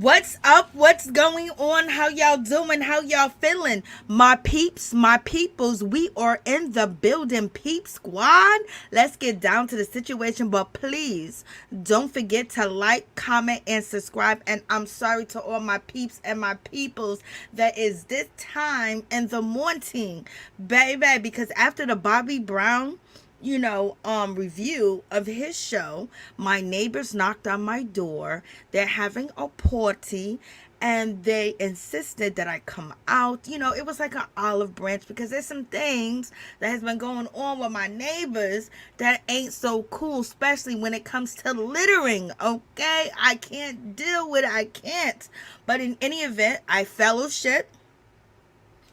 What's up? What's going on? How y'all doing? How y'all feeling? My peeps, my peoples, we are in the building, peep squad. Let's get down to the situation, but please don't forget to like, comment, and subscribe. And I'm sorry to all my peeps and my peoples that is this time in the morning, baby, because after the Bobby Brown review of his show, my neighbors knocked on my door. They're having a party and they insisted that I come out. It was like an olive branch because there's some things that has been going on with my neighbors that ain't so cool, especially when it comes to littering. Okay, I can't deal with it. I can't. But in any event, I fellowship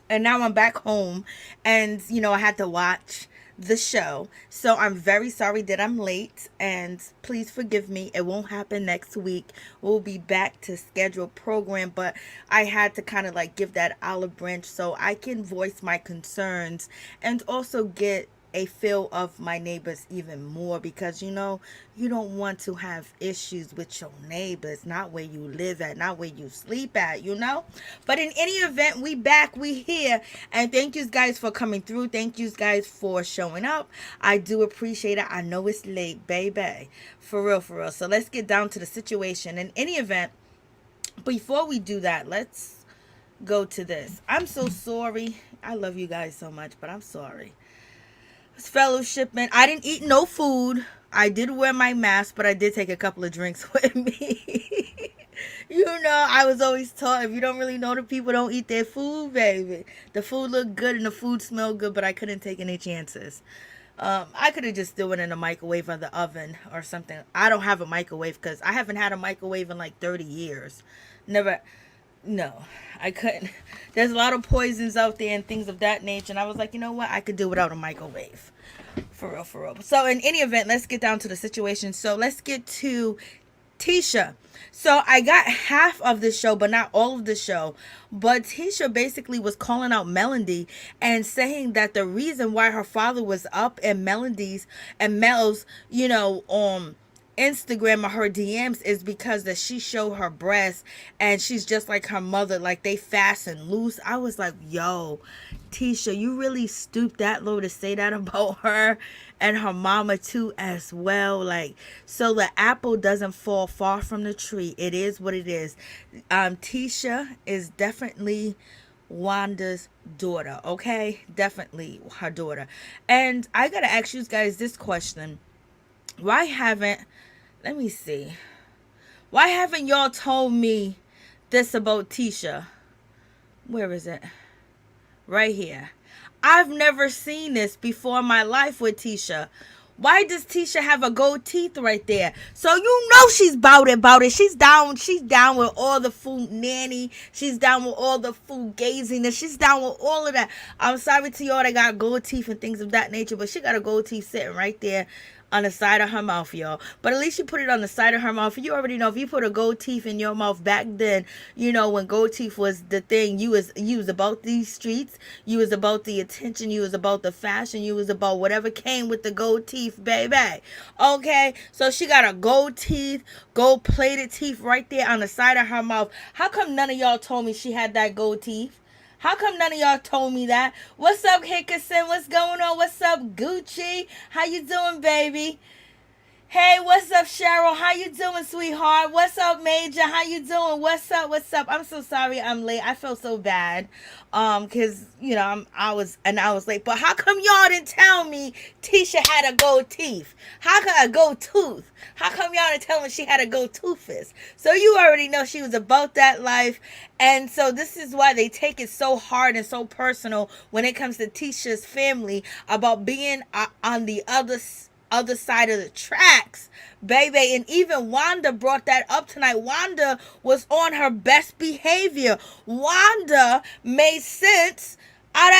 and now I'm back home and I had to watch the show. So I'm very sorry that I'm late, and please forgive me. It won't happen next week. We'll be back to scheduled program, but I had to kind of like give that olive branch so I can voice my concerns and also get a feel of my neighbors even more, because you don't want to have issues with your neighbors, not where you live at, not where you sleep at, but in any event, we back, we here, and thank you guys for coming through. Thank you guys for showing up. I do appreciate it. I know it's late, baby, for real. So let's get down to the situation. In any event, before we do that, let's go to this. I'm so sorry. I love you guys so much, but I'm sorry. Fellowshipment. I didn't eat no food. I did wear my mask, but I did take a couple of drinks with me. I was always taught if you don't really know the people, don't eat their food, baby. The food looked good and the food smelled good, but I couldn't take any chances. I could have just threw it in the microwave or the oven or something. I don't have a microwave because I haven't had a microwave in like 30 years. Never. No, I couldn't. There's a lot of poisons out there and things of that nature. And I was like, you know what? I could do without a microwave. For real. So in any event, let's get down to the situation. So let's get to Tisha. So I got half of the show, but not all of the show. But Tisha basically was calling out Melody and saying that the reason why her father was up in Melody's and Mel's, Instagram or her DMs is because that she showed her breasts and she's just like her mother, like they fast and loose. I was like, yo, Tisha, you really stooped that low to say that about her and her mama too as well. Like, so the apple doesn't fall far from the tree. It is what it is. Tisha is definitely Wanda's daughter, okay? Definitely her daughter. And I gotta ask you guys this question. Why haven't y'all told me this about Tisha? Where is it? Right here. I've never seen this before in my life with Tisha. Why does Tisha have a gold teeth right there? So she's about it. She's down with all the food nanny. She's down with all the food gaziness. She's down with all of that. I'm sorry to y'all that got gold teeth and things of that nature, but she got a gold teeth sitting right there on the side of her mouth, y'all. But at least you put it on the side of her mouth. You already know if you put a gold teeth in your mouth back then, when gold teeth was the thing, you was about these streets, you was about the attention, you was about the fashion, you was about whatever came with the gold teeth, baby. Okay, so she got a gold teeth, gold plated teeth right there on the side of her mouth. How come none of y'all told me she had that gold teeth? How come none of y'all told me that? What's up, Hickerson? What's going on? What's up, Gucci? How you doing, baby? Hey, what's up, Cheryl? How you doing, sweetheart? What's up, Major? How you doing? What's up? I'm so sorry I'm late. I felt so bad. Cause I was late. But how come y'all didn't tell me Tisha had a gold teeth? How come a gold tooth? How come y'all didn't tell me she had a gold toothus? So you already know she was about that life. And so this is why they take it so hard and so personal when it comes to Tisha's family about being on the other side of the tracks, baby. And even Wanda brought that up tonight. Wanda was on her best behavior. Wanda made sense out of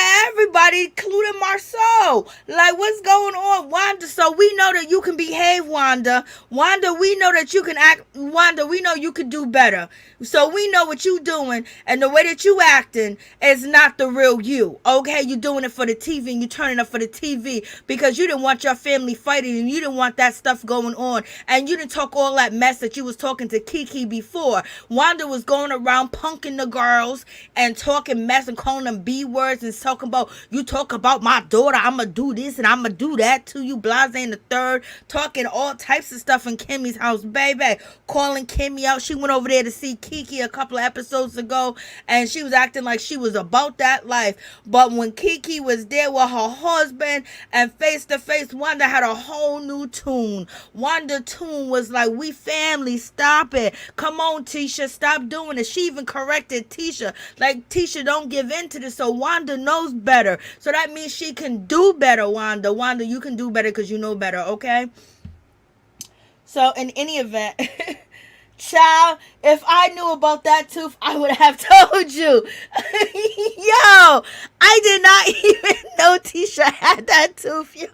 everybody, including Marsau. Like, what's going on, Wanda? So we know that you can behave, Wanda. Wanda, we know that you can act. Wanda, we know you can do better. So we know what you doing, and the way that you acting is not the real you. Okay, you doing it for the TV, and you turning up for the TV because you didn't want your family fighting, and you didn't want that stuff going on, and you didn't talk all that mess that you was talking to Kiki before. Wanda was going around punking the girls and talking mess and calling them B words and talking about, you talk about my daughter, I'ma do this and I'ma do that to you, blase and the third, talking all types of stuff in Kimmy's house, baby, calling Kimmi out. She went over there to see Kiki a couple of episodes ago, and she was acting like she was about that life. But when Kiki was there with her husband and face to face, Wanda had a whole new tune. Wanda tune was like, we family, stop it. Come on, Tisha, stop doing it. She even corrected Tisha. Like, Tisha, don't give in to this. So Wanda knows better. So that means she can do better, Wanda. Wanda, you can do better because you know better, okay? So in any event, child, if I knew about that tooth, I would have told you. Yo, I did not even know Tisha had that tooth, yo.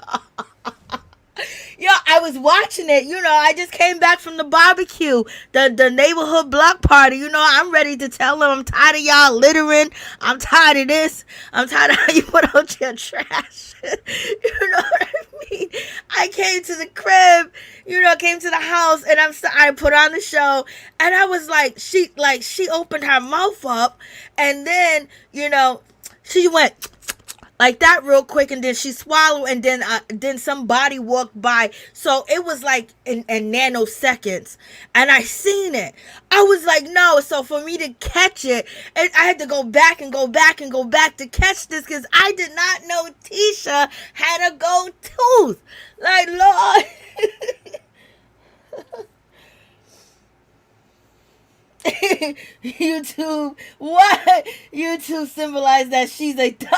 Yo, I was watching it. I just came back from the barbecue, the neighborhood block party. I'm ready to tell them I'm tired of y'all littering. I'm tired of this. I'm tired of how you put out your trash. You know what I mean? I came to the crib, came to the house, and I put on the show, and I was like, she opened her mouth up, and then, she went like that real quick, and then she swallowed, and then somebody walked by. So it was like in nanoseconds, and I seen it. I was like, no. So for me to catch it, I had to go back and go back and go back to catch this, because I did not know Tisha had a gold tooth. Like, Lord. YouTube symbolize that she's a dog.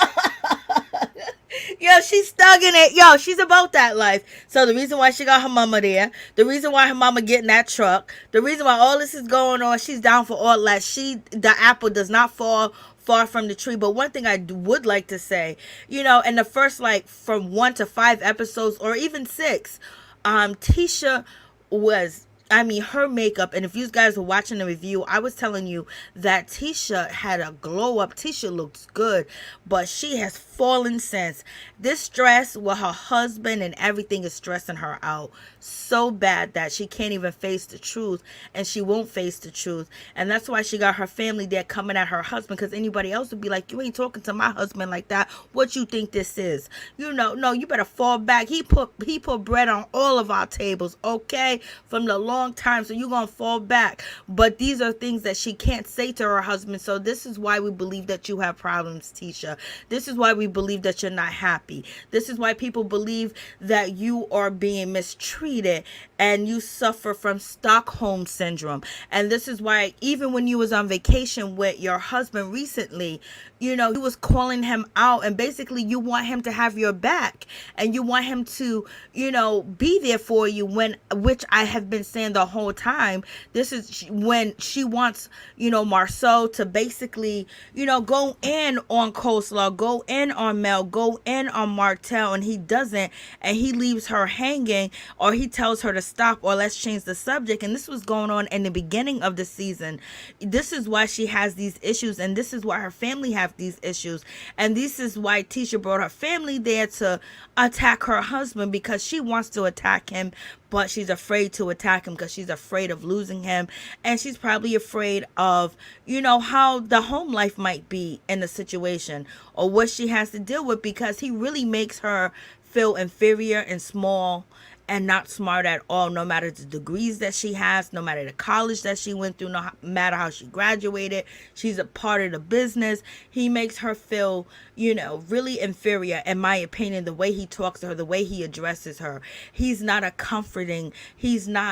Yo, she's thugging it. Yo, she's about that life. So the reason why she got her mama there, the reason why her mama getting that truck, the reason why all this is going on, she's down for all that. The apple does not fall far from the tree. But one thing I would like to say, in the first, from 1 to 5 episodes, or even 6, Tisha was, her makeup, and if you guys were watching the review, I was telling you that Tisha had a glow up. Tisha looks good, but she has fallen since. This stress with her husband and everything is stressing her out so bad that she can't even face the truth, and she won't face the truth. And that's why she got her family there coming at her husband, because anybody else would be like, you ain't talking to my husband like that. What you think this is? No, you better fall back. He put bread on all of our tables, okay, from the long time, so you gonna fall back. But these are things that she can't say to her husband. So this is why we believe that you have problems, Tisha. This is why we believe that you're not happy. This is why people believe that you are being mistreated and you suffer from Stockholm syndrome. And this is why even when you was on vacation with your husband recently, you was calling him out, and basically you want him to have your back, and you want him to, be there for you, which I have been saying the whole time. This is when she wants, Marsau to basically, go in on coleslaw, go in on Mel, go in on Martell, and he doesn't, and he leaves her hanging, or he tells her to stop, or let's change the subject. And this was going on in the beginning of the season. This is why she has these issues, and this is why her family have these issues, and this is why Tisha brought her family there to attack her husband, because she wants to attack him, but she's afraid to attack him because she's afraid of losing him, and she's probably afraid of, how the home life might be in the situation, or what she has to deal with, because he really makes her feel inferior and small and not smart at all, no matter the degrees that she has, no matter the college that she went through, no matter how she graduated. She's a part of the business. He makes her feel, really inferior, in my opinion, the way he talks to her, the way he addresses her. He's not a comforting man.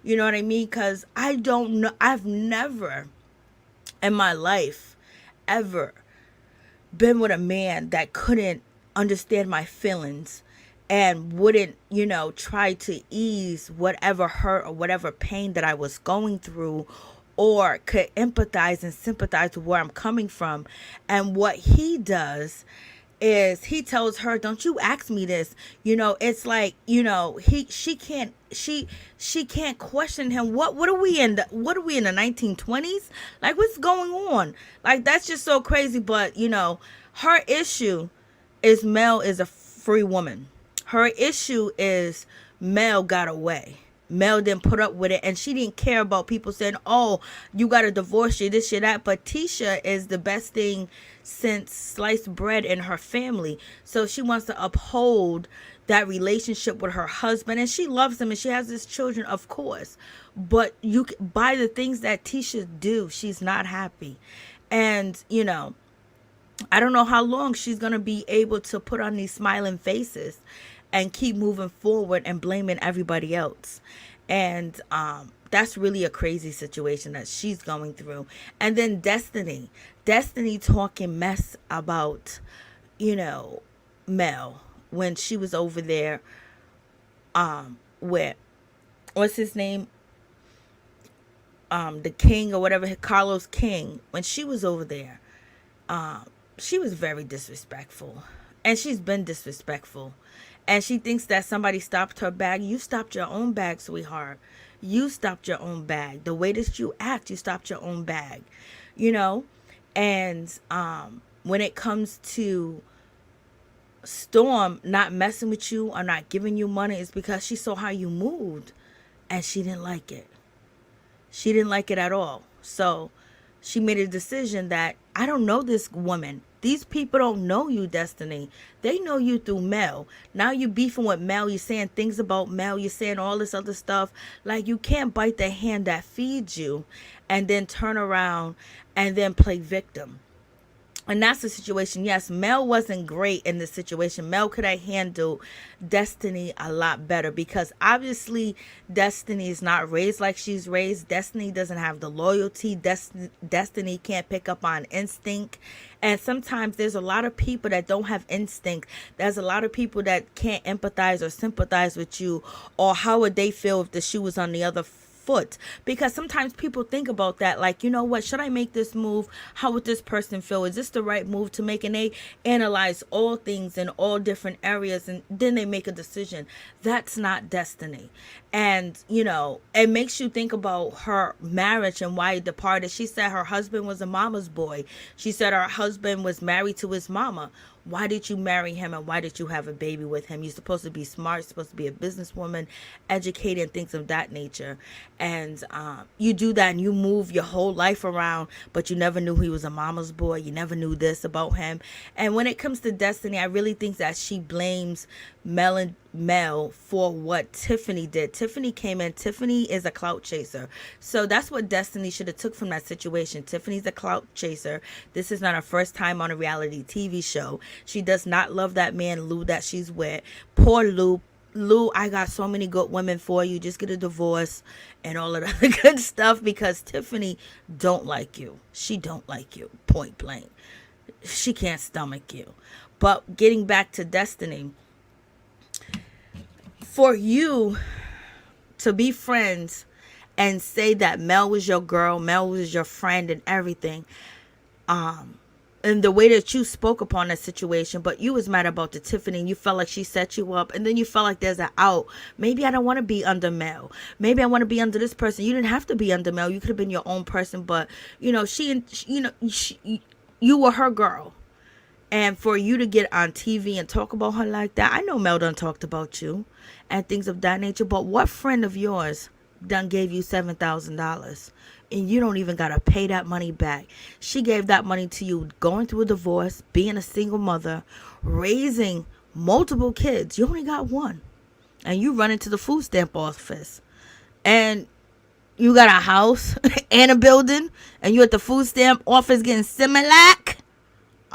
You know what I mean? Because I don't know, I've never in my life ever been with a man that couldn't understand my feelings and wouldn't, try to ease whatever hurt or whatever pain that I was going through, or could empathize and sympathize with where I'm coming from. And what he does is he tells her, don't you ask me this. It's like, she can't question him. What are we in the 1920s? Like, what's going on? Like, that's just so crazy. But her issue is Mel is a free woman. Her issue is Mel got away. Mel didn't put up with it, and she didn't care about people saying, oh, you got to divorce, you this, you that. But Tisha is the best thing since sliced bread in her family. So she wants to uphold that relationship with her husband, and she loves him, and she has his children, of course. But by the things that Tisha do, she's not happy. And, I don't know how long she's going to be able to put on these smiling faces and keep moving forward and blaming everybody else. And that's really a crazy situation that she's going through. And then Destiny talking mess about, Mel when she was over there with, what's his name? The King or whatever, Carlos King. When she was over there, she was very disrespectful. And she's been disrespectful. And she thinks that somebody stopped her bag. You stopped your own bag, sweetheart. You stopped your own bag. The way that you act, you stopped your own bag. And when it comes to Storm not messing with you or not giving you money, it's because she saw how you moved. And she didn't like it. She didn't like it at all. So she made a decision that, I don't know this woman. These people don't know you, Destiny. They know you through Mel. Now you beefing with Mel. You're saying things about Mel. You're saying all this other stuff. Like, you can't bite the hand that feeds you and then turn around and then play victim. And that's the situation. Yes, Mel wasn't great in this situation. Mel could have handled Destiny a lot better, because obviously Destiny is not raised like she's raised. Destiny doesn't have the loyalty. Destiny can't pick up on instinct. And sometimes there's a lot of people that don't have instinct. There's a lot of people that can't empathize or sympathize with you, or how would they feel if the shoe was on the other foot. Because sometimes people think about that, like, what, should I make this move? How would this person feel? Is this the right move to make? And they analyze all things in all different areas, and then they make a decision. That's not Destiny. And it makes you think about her marriage and why it departed. She said her husband was a mama's boy. She said her husband was married to his mama. Why did you marry him, and why did you have a baby with him? You're supposed to be smart, supposed to be a businesswoman, educated, and things of that nature. And you do that, and you move your whole life around, but you never knew he was a mama's boy. You never knew this about him. And when it comes to Destiny, I really think that she blames Mel for what Tiffany did. Tiffany came in. Tiffany is a clout chaser. So that's what Destiny should have took from that situation. Tiffany's a clout chaser. This is not her first time on a reality TV show. She does not love that man, Lou, that she's with. Poor Lou. Lou, I got so many good women for you. Just get a divorce and all of that good stuff, because Tiffany don't like you. She don't like you, point blank. She can't stomach you. But getting back to Destiny, for you to be friends and say that Mel was your girl, Mel was your friend and everything, and the way that you spoke upon that situation, but you was mad about the Tiffany, and you felt like she set you up, and then you felt like there's an out. Maybe I don't want to be under Mel. Maybe I want to be under this person. You didn't have to be under Mel. You could have been your own person, but you were her girl. And for you to get on TV and talk about her like that, I know Mel done talked about you and things of that nature, but what friend of yours done gave you $7,000 and you don't even got to pay that money back? She gave that money to you going through a divorce, being a single mother, raising multiple kids. You only got one. And you run into the food stamp office and you got a house and a building, and you at the food stamp office getting Similac.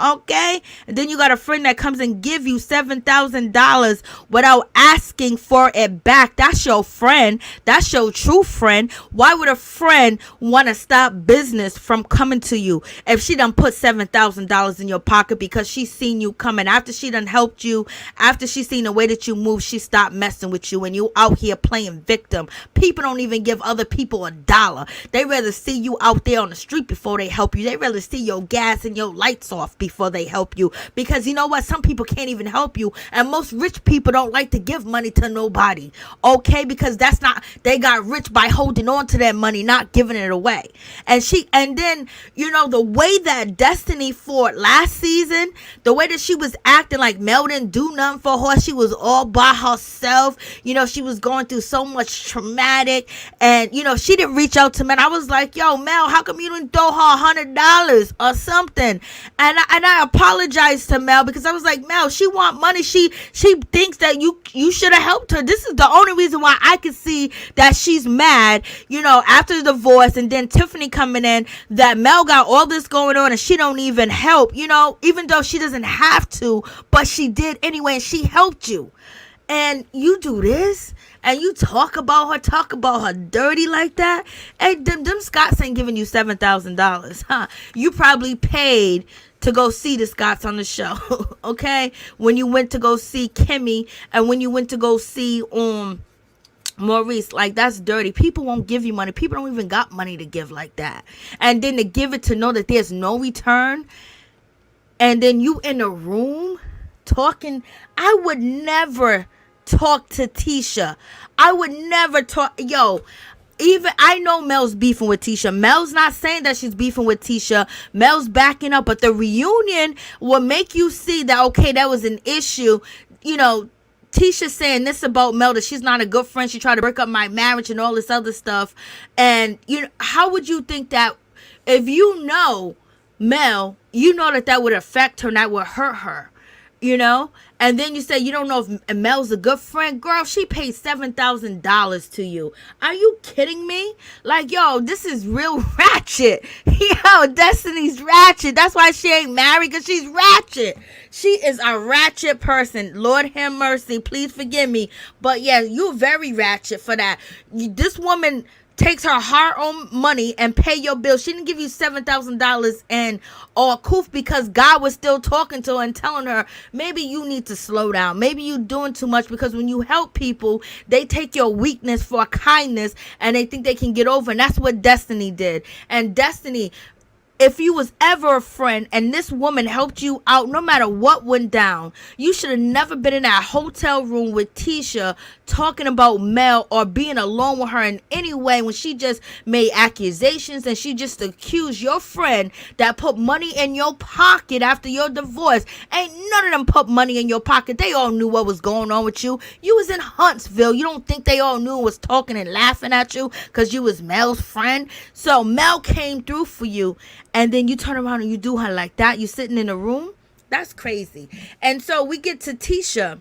Okay? And then you got a friend that comes and give you $7,000 without asking for it back. That's your friend. That's your true friend. Why would a friend want to stop business from coming to you if she done put $7,000 in your pocket because she seen you coming? After she done helped you, after she seen the way that you move, she stopped messing with you and you out here playing victim. People don't even give other people a dollar. They rather see you out there on the street before they help you. They rather see your gas and your lights off before they help you. Because you know what? Some people can't even help you. And most rich people don't like to give money to nobody. Okay? Because that's not, they got rich by holding on to that money, not giving it away. And then, you know, the way that Destiny fought last season, the way that she was acting like Mel didn't do nothing for her. She was all by herself. You know, she was going through so much traumatic. And, you know, she didn't reach out to Mel. I was like, yo, Mel, how come you didn't throw her $100 or something? And I apologized to Mel because I was like, Mel, she want money. She thinks that you should have helped her. This is the only reason why I could see that she's mad, you know, after the divorce and then Tiffany coming in, that Mel got all this going on and she don't even help, you know, even though she doesn't have to, but she did anyway and she helped you. And you do this and you talk about her dirty like that. Hey, them Scots ain't giving you $7,000, huh? You probably paid to go see the Scots on the show, okay? When you went to go see Kimmi and when you went to go see Maurice, like, that's dirty. People won't give you money. People don't even got money to give like that. And then to give it to know that there's no return. And then you in a room talking. I would never talk to Tisha. I would never talk. Yo, even I know Mel's beefing with Tisha. Mel's not saying that she's beefing with Tisha. Mel's backing up. But the reunion will make you see that, okay, that was an issue. You know, Tisha saying this about Mel, that she's not a good friend. She tried to break up my marriage and all this other stuff. And, you know, how would you think that if you know Mel, you know that would affect her and that would hurt her, you know? And then you say you don't know if Mel's a good friend. Girl, she paid $7,000 to you. Are you kidding me? Like, yo, this is real ratchet. Yo, Destiny's ratchet. That's why she ain't married, because she's ratchet. She is a ratchet person. Lord have mercy. Please forgive me. But yeah, you're very ratchet for that. This woman takes her hard-earned money and pay your bill. She didn't give you $7,000 and or coof because God was still talking to her and telling her, maybe you need to slow down. Maybe you doing too much, because when you help people, they take your weakness for kindness and they think they can get over. And that's what Destiny did. And Destiny, if you was ever a friend and this woman helped you out, no matter what went down, you should have never been in that hotel room with Tisha talking about Mel or being alone with her in any way when she just made accusations and she just accused your friend that put money in your pocket after your divorce. Ain't none of them put money in your pocket. They all knew what was going on with you. You was in Huntsville. You don't think they all knew and was talking and laughing at you because you was Mel's friend? So Mel came through for you. And then you turn around and you do her like that. You sitting in a room. That's crazy. And so we get to Tisha.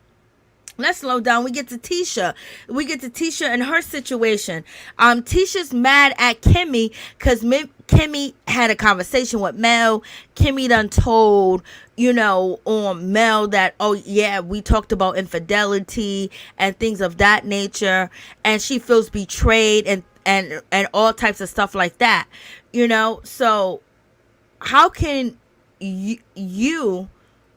Let's slow down. We get to Tisha. We get to Tisha and her situation. Tisha's mad at Kimmi because Kimmi had a conversation with Mel. Kimmi done told, you know, Mel that, oh yeah, we talked about infidelity and things of that nature. And she feels betrayed and all types of stuff like that. You know, so how can you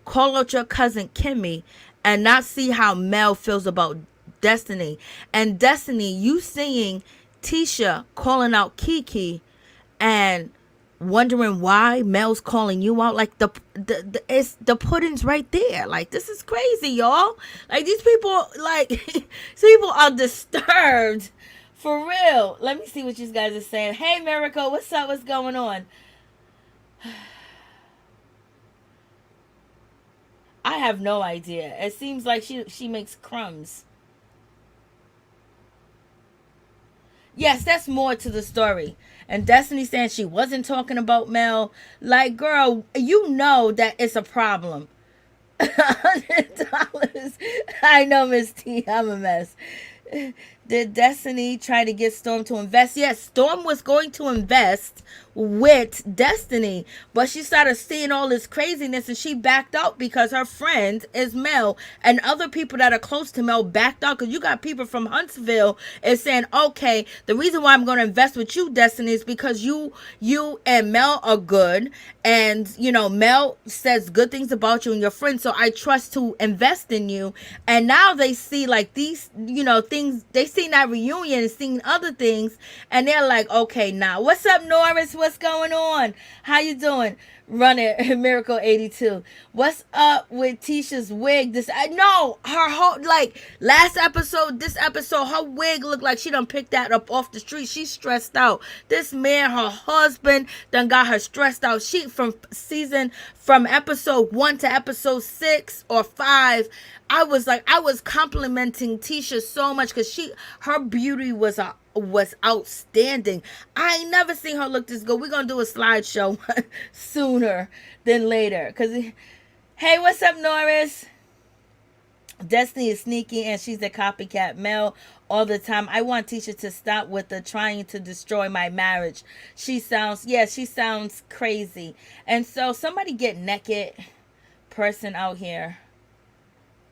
call out your cousin Kimmi and not see how Mel feels about Destiny? And Destiny, you seeing Tisha calling out Kiki and wondering why Mel's calling you out. Like the pudding's right there. Like, this is crazy, y'all. Like, these people, like, these people are disturbed. For real. Let me see what you guys are saying. Hey, Miracle, what's up? What's going on? I have no idea. It seems like she makes crumbs. Yes, that's more to the story. And Destiny saying she wasn't talking about Mel. Like, girl, you know that it's a problem. $100. I know, Miss T. I'm a mess. Did Destiny try to get Storm to invest? Yes, Storm was going to invest with Destiny, but she started seeing all this craziness and she backed out because her friend is Mel, and other people that are close to Mel backed out, because you got people from Huntsville is saying, okay, the reason why I'm going to invest with you, Destiny, is because you and Mel are good, and Mel says good things about you and your friends, so I trust to invest in you. And now they see like these things, they seen that reunion and seen other things, and they're like, okay, now what's up, Norris? What's going on? How you doing? Run it, Miracle 82. What's up with Tisha's wig? No, her whole, like, last episode, this episode, her wig looked like she done picked that up off the street. She's stressed out. This man, her husband, done got her stressed out. She from episode 1 to episode 6 or 5, I was complimenting Tisha so much because her beauty was outstanding. I ain't never seen her look this good. We're gonna do a slideshow sooner than later. Hey, what's up, Norris? Destiny is sneaky and she's a copycat Mel all the time. I want Tisha to stop with the trying to destroy my marriage. She sounds crazy. And so somebody get naked person out here.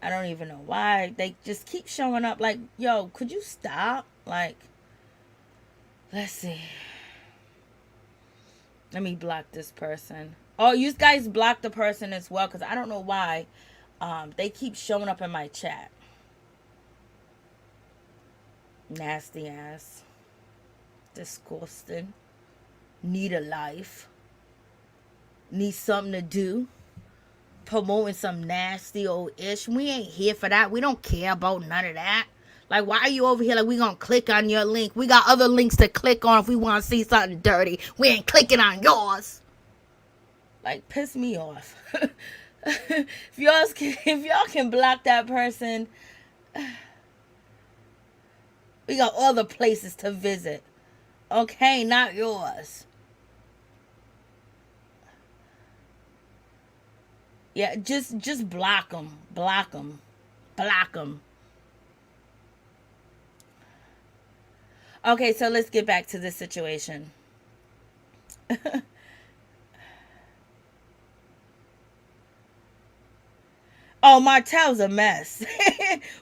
I don't even know why. They just keep showing up like, yo, could you stop? Like, let's see. Let me block this person. Oh, you guys block the person as well, because I don't know why. They keep showing up in my chat. Nasty ass. Disgusting. Need a life. Need something to do. Promoting some nasty old ish. We ain't here for that. We don't care about none of that. Like, why are you over here like we gonna click on your link? We got other links to click on if we want to see something dirty. We ain't clicking on yours. Like, piss me off. If y'all can block that person, we got other places to visit. Okay, not yours. Yeah, just block them. Block them. Block them. Okay, so let's get back to this situation. Oh, Martell's a mess.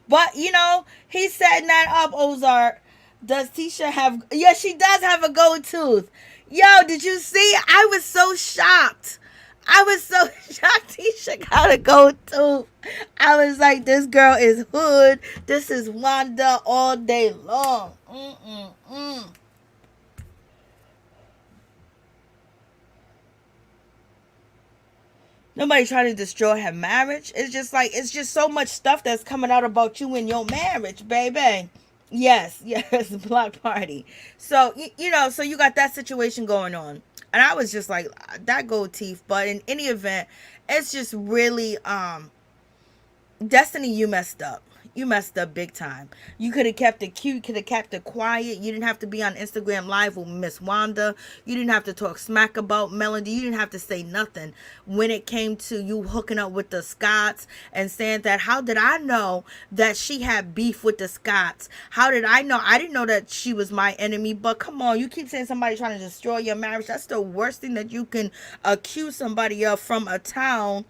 But, he's setting that up, Ozark. Does Tisha have... Yeah, she does have a gold tooth. Yo, did you see? I was so shocked. Tisha got a gold tooth. I was like, this girl is hood. This is Wanda all day long. Nobody trying to destroy her marriage. It's just so much stuff that's coming out about you in your marriage, baby. Yes, block party. So, so you got that situation going on. And I was just like, that gold teeth. But in any event, it's just really, Destiny, you messed up. You messed up big time. You could have kept it cute. You could have kept it quiet. You didn't have to be on Instagram Live with Miss Wanda. You didn't have to talk smack about Melody. You didn't have to say nothing when it came to you hooking up with the Scotts and saying that, how did I know that she had beef with the Scotts? How did I know? I didn't know that she was my enemy. But come on, you keep saying somebody trying to destroy your marriage. That's the worst thing that you can accuse somebody of from a town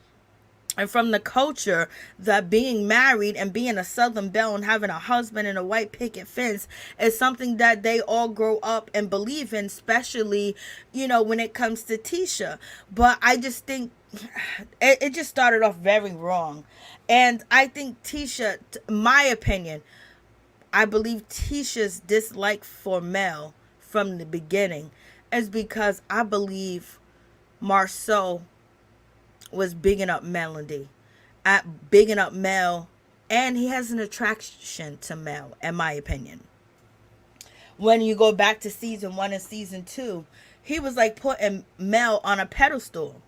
and from the culture, that being married and being a Southern belle and having a husband and a white picket fence is something that they all grow up and believe in, especially, when it comes to Tisha. But I just think it just started off very wrong. And I think Tisha, my opinion, I believe Tisha's dislike for Mel from the beginning is because I believe Marsau was bigging up Melody, bigging up Mel, and he has an attraction to Mel, in my opinion. When you go back to season 1 and season 2, he was like putting Mel on a pedestal.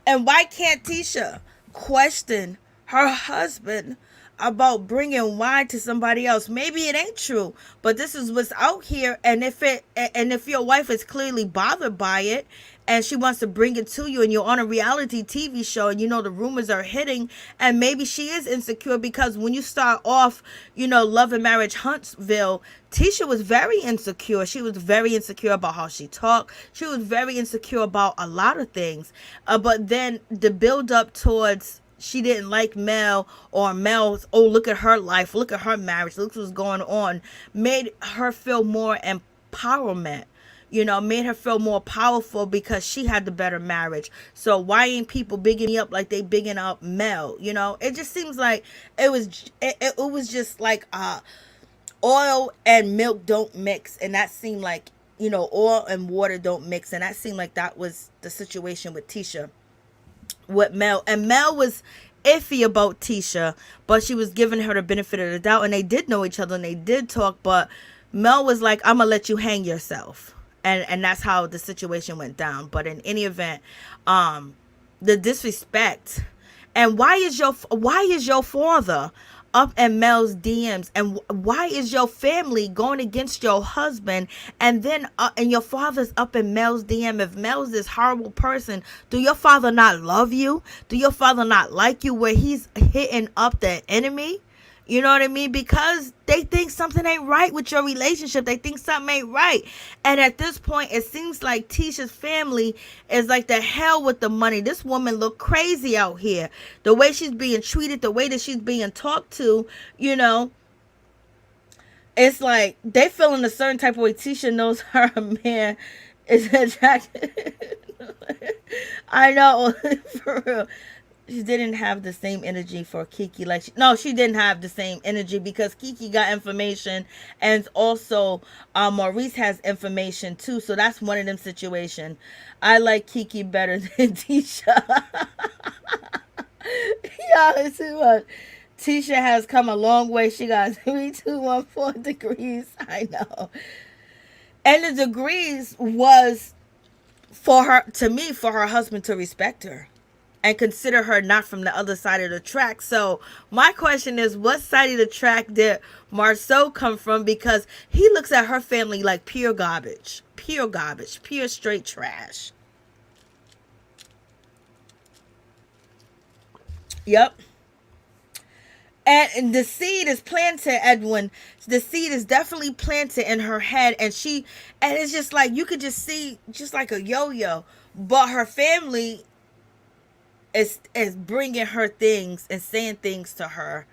And why can't Tisha question her husband about bringing wine to somebody else? Maybe it ain't true, but this is what's out here. And if your wife is clearly bothered by it, and she wants to bring it to you, and you're on a reality TV show, and the rumors are hitting, and maybe she is insecure, because when you start off, Love and Marriage Huntsville, Tisha was very insecure. She was very insecure about how she talked. She was very insecure about a lot of things. But then the build up towards she didn't like Mel, or Mel's, oh, look at her life, look at her marriage, look what's going on, made her feel more empowerment. Made her feel more powerful because she had the better marriage. So why ain't people bigging me up like they bigging up Mel? It just seems like it was just like oil and milk don't mix, and that seemed like oil and water don't mix, and that seemed like that was the situation with Tisha, with Mel. And Mel was iffy about Tisha, but she was giving her the benefit of the doubt, and they did know each other and they did talk, but Mel was like, I'm gonna let you hang yourself. And that's how the situation went down. But in any event, the disrespect, and why is your father up in Mel's DMs, and why is your family going against your husband, and then and your father's up in Mel's DM? If Mel's this horrible person, do your father not love you? Do your father not like you, where he's hitting up the enemy? You know what I mean? Because they think something ain't right with your relationship. They think something ain't right. And at this point, it seems like Tisha's family is like the hell with the money. This woman look crazy out here. The way she's being treated, the way that she's being talked to, it's like they feeling a certain type of way. Tisha knows her man is attracted. I know, for real. She didn't have the same energy for Kiki. She didn't have the same energy, because Kiki got information, and also Maurice has information too. So that's one of them situations. I like Kiki better than Tisha. Y'all, it's too much. Tisha has come a long way. She got 3.214 degrees. I know. And the degrees was for her husband to respect her and consider her not from the other side of the track. So my question is, what side of the track did Marsau come from? Because he looks at her family like pure garbage, pure straight trash. Yep. And the seed is planted, Edwin. The seed is definitely planted in her head, and it's just like, you could just see, just like a yo-yo. But her family is bringing her things and saying things to her,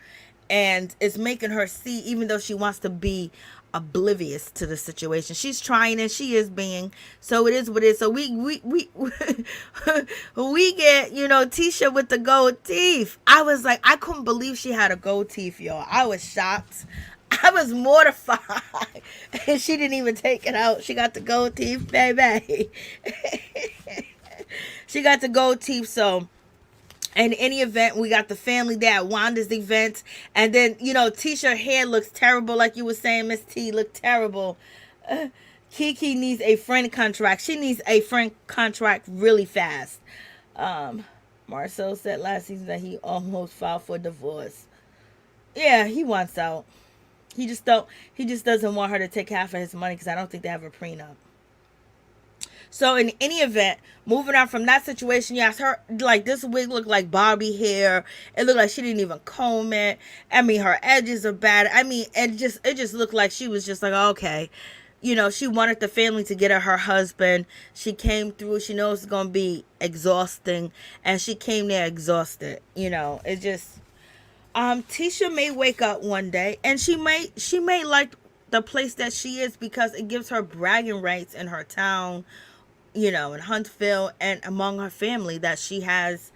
and it's making her see, even though she wants to be oblivious to the situation. She's trying, and she is being. So it is what it is. So we we get, Tisha with the gold teeth. I was like, I couldn't believe she had a gold teeth, y'all. I was shocked. I was mortified. And she didn't even take it out. She got the gold teeth, baby. She got the gold teeth. So in any event, we got the family there at Wanda's event. And then, Tisha hair looks terrible. Like you were saying, Miss T looked terrible. Kiki needs a friend contract. She needs a friend contract really fast. Marsau said last season that he almost filed for divorce. Yeah, he wants out. He just doesn't want her to take half of his money, because I don't think they have a prenup. So in any event, moving on from that situation, yes, her, like, this wig looked like Barbie hair. It looked like she didn't even comb it. I mean, her edges are bad. I mean, it just looked like she was just like, okay. She wanted the family to get her husband. She came through. She knows it's going to be exhausting. And she came there exhausted. It just, Tisha may wake up one day, and she may like the place that she is, because it gives her bragging rights in her town, in Huntsville, and among her family, that she has,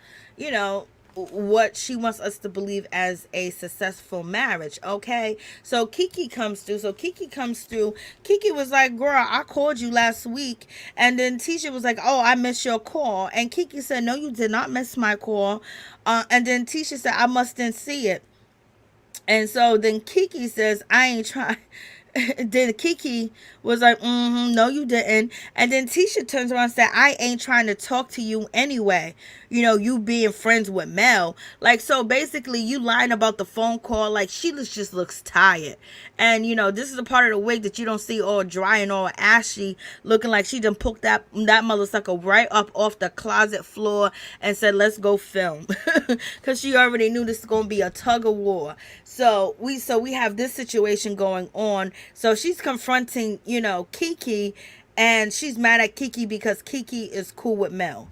what she wants us to believe as a successful marriage. Okay, so Kiki comes through. Kiki was like, girl, I called you last week. And then Tisha was like, oh, I missed your call. And Kiki said, no, you did not miss my call. And then Tisha said, I must didn't see it. And so then Kiki says, I ain't trying. then Kiki was like, no, you didn't. And then Tisha turns around and said, I ain't trying to talk to you anyway. You know, you being friends with Mel. Like, so basically, you lying about the phone call. Like, she just looks tired. And, you know, this is a part of the wig that you don't see all dry and all ashy, looking like she done poked that mother sucker right up off the closet floor and said, let's go film. Because she already knew this is going to be a tug of war. So we have this situation going on. So she's confronting, you know, Kiki, and she's mad at Kiki because Kiki is cool with Mel.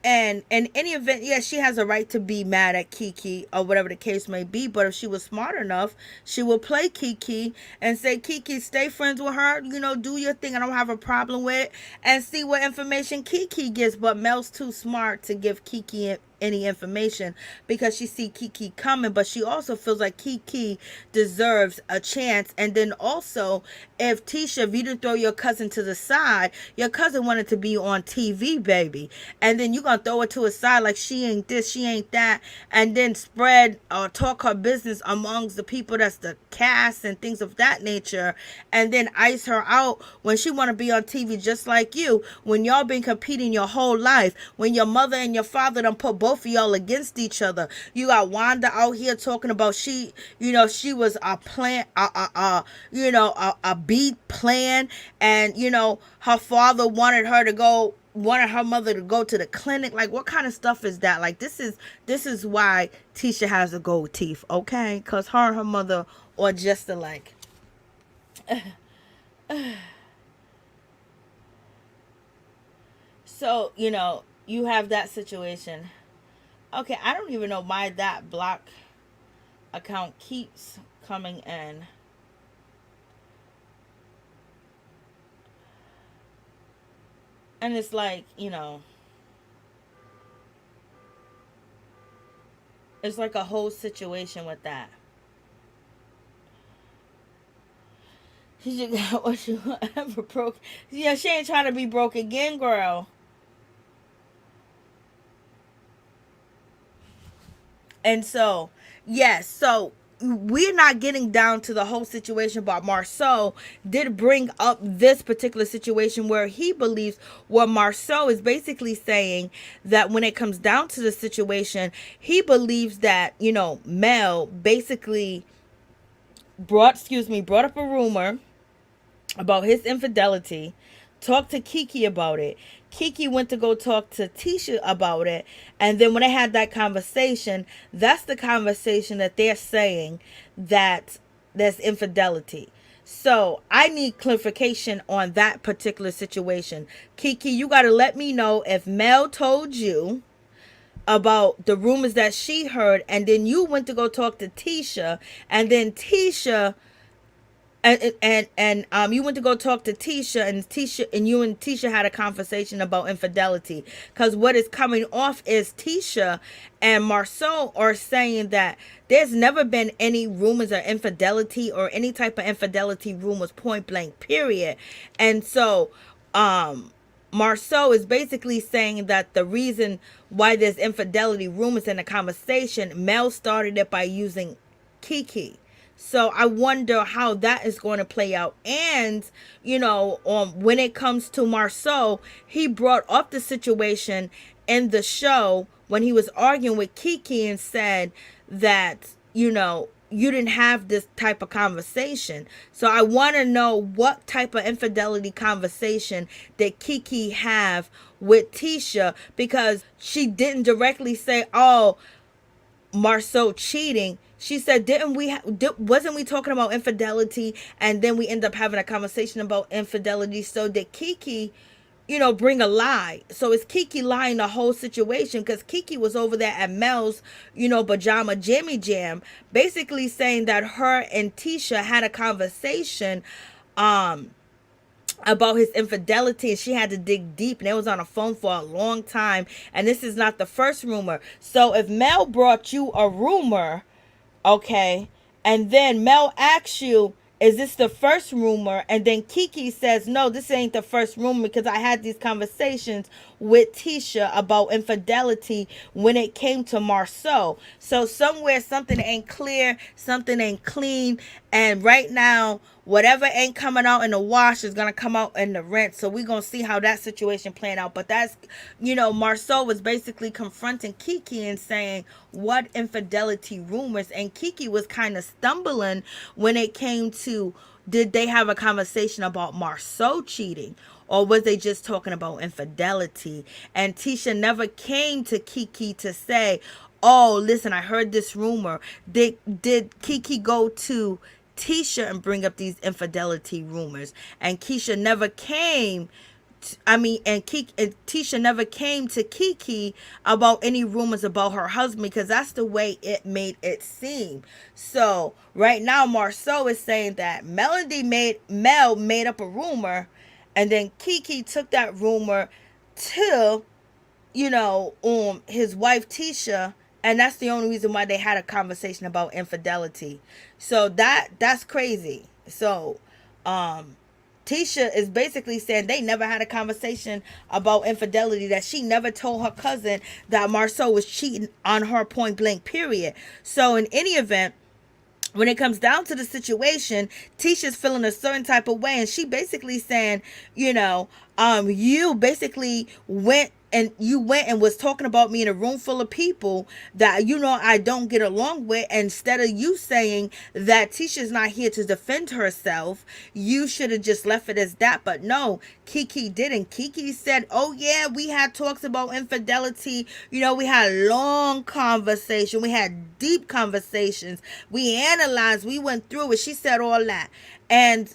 And in any event, yeah, she has a right to be mad at Kiki or whatever the case may be. But if she was smart enough, she will play Kiki and say, Kiki, stay friends with her. You know, do your thing. I don't have a problem with it. And see what information Kiki gets. But Mel's too smart to give Kiki any information because she see Kiki coming, but she also feels like Kiki deserves a chance. And then also, if Tisha, if you didn't throw your cousin to the side, your cousin wanted to be on TV, baby, and then you gonna throw her to a side like she ain't this, she ain't that, and then spread or talk her business amongst the people that's the cast and things of that nature, and then ice her out when she want to be on TV just like you, when y'all been competing your whole life, when your mother and your father done put both of y'all against each other. You got Wanda out here talking about she was a plan, a beat plan, and her father wanted her mother to go to the clinic. Like, what kind of stuff is that? Like, this is why Tisha has the gold teeth, okay? Because her and her mother are just alike. So, you have that situation. Okay, I don't even know why that block account keeps coming in. And it's like, it's like a whole situation with that. She just got what she ever broke. Yeah, she ain't trying to be broke again, girl. And so, yes, so we're not getting down to the whole situation, but Marsau did bring up this particular situation where he believes what Marsau is basically saying, that when it comes down to the situation, he believes that, Mel basically brought up a rumor about his infidelity, talked to Kiki about it. Kiki went to go talk to Tisha about it. And then when they had that conversation, that's the conversation that they're saying that there's infidelity. So I need clarification on that particular situation. Kiki, you got to let me know if Mel told you about the rumors that she heard, and then you went to go talk to Tisha, and then Tisha and you went to go talk to Tisha, and you and Tisha had a conversation about infidelity, because what is coming off is Tisha and Marsau are saying that there's never been any rumors of infidelity or any type of infidelity rumors, point blank, period. And so Marsau is basically saying that the reason why there's infidelity rumors in the conversation, Mel started it by using Kiki. So I wonder how that is going to play out. And, when it comes to Marsau, he brought up the situation in the show when he was arguing with Kiki and said that, you didn't have this type of conversation. So I want to know what type of infidelity conversation did Kiki have with Tisha, because she didn't directly say, oh, Marsau cheating. She said, wasn't we talking about infidelity, and then we end up having a conversation about infidelity? So did Kiki, bring a lie? So is Kiki lying the whole situation? Because Kiki was over there at Mel's, pajama jammy jam, basically saying that her and Tisha had a conversation, about his infidelity, and she had to dig deep, and it was on the phone for a long time, and this is not the first rumor. So if Mel brought you a rumor, okay, and then Mel asks you, is this the first rumor? And then Kiki says, no, this ain't the first rumor, because I had these conversations with Tisha about infidelity when it came to Marsau. So somewhere something ain't clear, something ain't clean. And right now whatever ain't coming out in the wash is gonna come out in the rinse. So we're gonna see how that situation playing out. But that's, Marsau was basically confronting Kiki and saying, what infidelity rumors? And Kiki was kind of stumbling when it came to, did they have a conversation about Marsau cheating? Or was they just talking about infidelity? And Tisha never came to Kiki to say, oh, listen, I heard this rumor. Did Kiki go to Tisha and bring up these infidelity rumors? And Keisha never came. And Tisha never came to Kiki about any rumors about her husband, because that's the way it made it seem. So right now, Marsau is saying that Mel made up a rumor, and then Kiki took that rumor to, his wife Tisha, and that's the only reason why they had a conversation about infidelity. So that's crazy. So Tisha is basically saying they never had a conversation about infidelity, that she never told her cousin that Marsau was cheating on her, point blank, period. So in any event, when it comes down to the situation, Tisha's feeling a certain type of way, and she basically saying, you basically went and was talking about me in a room full of people that I don't get along with. Instead of you saying that Tisha's not here to defend herself, you should have just left it as that. But no, Kiki didn't. Kiki said, oh yeah, we had talks about infidelity. We had long conversation. We had deep conversations. We analyzed. We went through it. She said all that. And,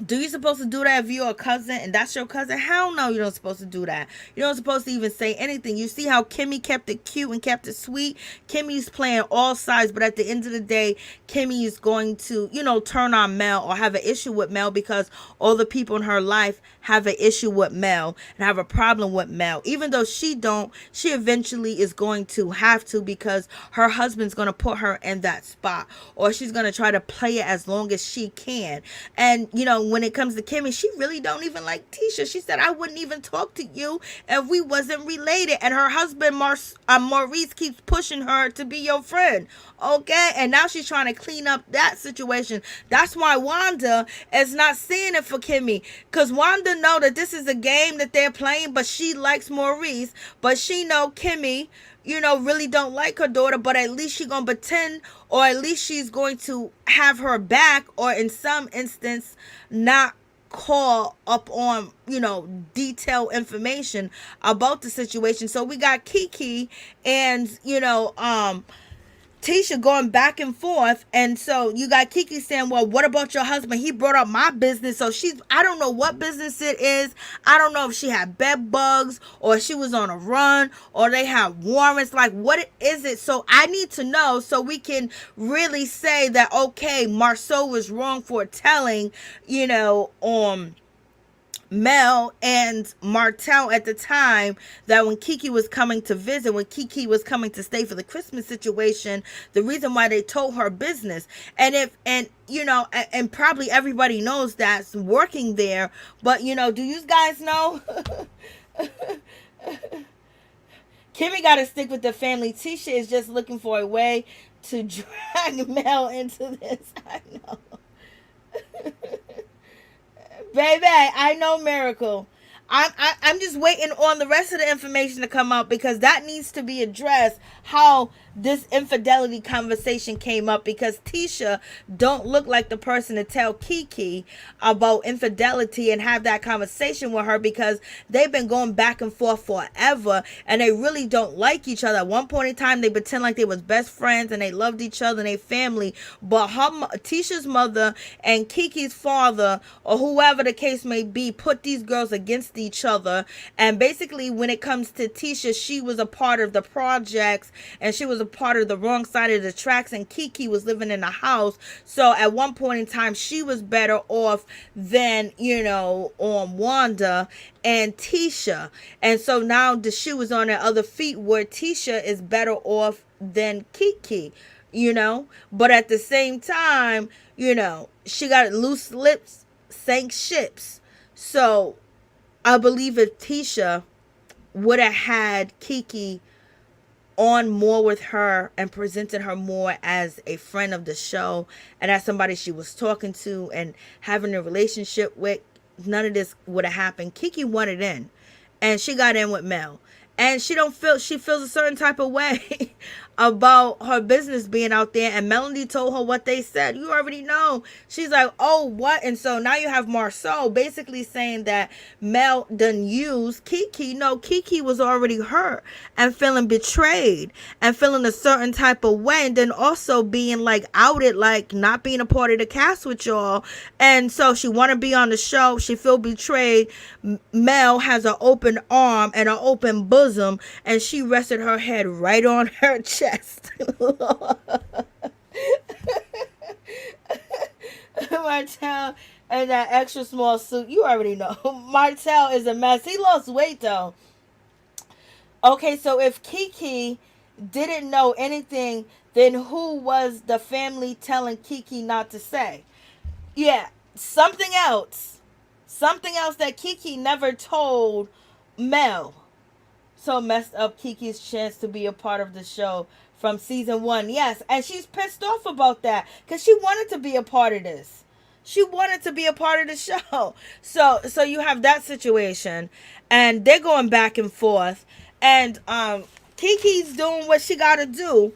do you supposed to do that if you're a cousin and that's your cousin? Hell no, you're not supposed to do that. You're not supposed to even say anything. You see how Kimmi kept it cute and kept it sweet? Kimmi's playing all sides, but at the end of the day, Kimmi is going to, turn on Mel or have an issue with Mel, because all the people in her life have an issue with Mel and have a problem with Mel. Even though she eventually is going to have to, because her husband's going to put her in that spot, or she's going to try to play it as long as she can. And, when it comes to Kimmi, she really don't even like Tisha. She said, I wouldn't even talk to you if we wasn't related. And her husband, Maurice, keeps pushing her to be your friend. Okay? And now she's trying to clean up that situation. That's why Wanda is not seeing it for Kimmi. Because Wanda know that this is a game that they're playing, but she likes Maurice. But she know Kimmi, really don't like her daughter, but at least she's going to pretend, or at least she's going to have her back, or in some instance, not call up on, detailed information about the situation. So we got Kiki and, Tisha going back and forth. And so you got Kiki saying, well, what about your husband? He brought up my business. So I don't know what business it is. I don't know if she had bed bugs, or she was on a run, or they had warrants. Like, what is it? So I need to know, so we can really say that, okay, Marsau was wrong for telling, Mel and Martell at the time, that when Kiki was coming to visit, when Kiki was coming to stay for the Christmas situation, the reason why they told her business. And probably everybody knows that's working there, but do you guys know? Kimmi got to stick with the family. Tisha is just looking for a way to drag Mel into this. I know. Baby, I know Miracle. I'm just waiting on the rest of the information to come out, because that needs to be addressed, how this infidelity conversation came up, because Tisha don't look like the person to tell Kiki about infidelity and have that conversation with her, because they've been going back and forth forever and they really don't like each other. At one point in time, they pretend like they was best friends and they loved each other and they family, but Tisha's mother and Kiki's father, or whoever the case may be, put these girls against each other. And basically, when it comes to Tisha, she was a part of the projects and she was a part of the wrong side of the tracks, and Kiki was living in a house. So at one point in time, she was better off than Wanda and Tisha. And so now the shoe is on their other feet, where Tisha is better off than Kiki, but at the same time, she got loose lips sank ships. So I believe if Tisha would have had Kiki on more with her and presented her more as a friend of the show and as somebody she was talking to and having a relationship with, none of this would have happened. Kiki wanted in, and she got in with Mel. And she feels a certain type of way about her business being out there. And Melanie told her what they said. You already know. She's like, oh, what? And so now you have Marsau basically saying that Mel done used Kiki. No, Kiki was already hurt and feeling betrayed and feeling a certain type of way. And then also being like outed, like not being a part of the cast with y'all. And so she want to be on the show. She feel betrayed. Mel has an open arm and an open bosom, and she rested her head right on her chest. Martell and that extra small suit, you already know. Martell is a mess. He lost weight though. Okay, so if Kiki didn't know anything, then who was the family telling Kiki not to say? Yeah, something else. Something else that Kiki never told Mel. So messed up Kiki's chance to be a part of the show from season 1. Yes, and she's pissed off about that because she wanted to be a part of this. She wanted to be a part of the show. So you have that situation, and they're going back and forth, and Kiki's doing what she got to do.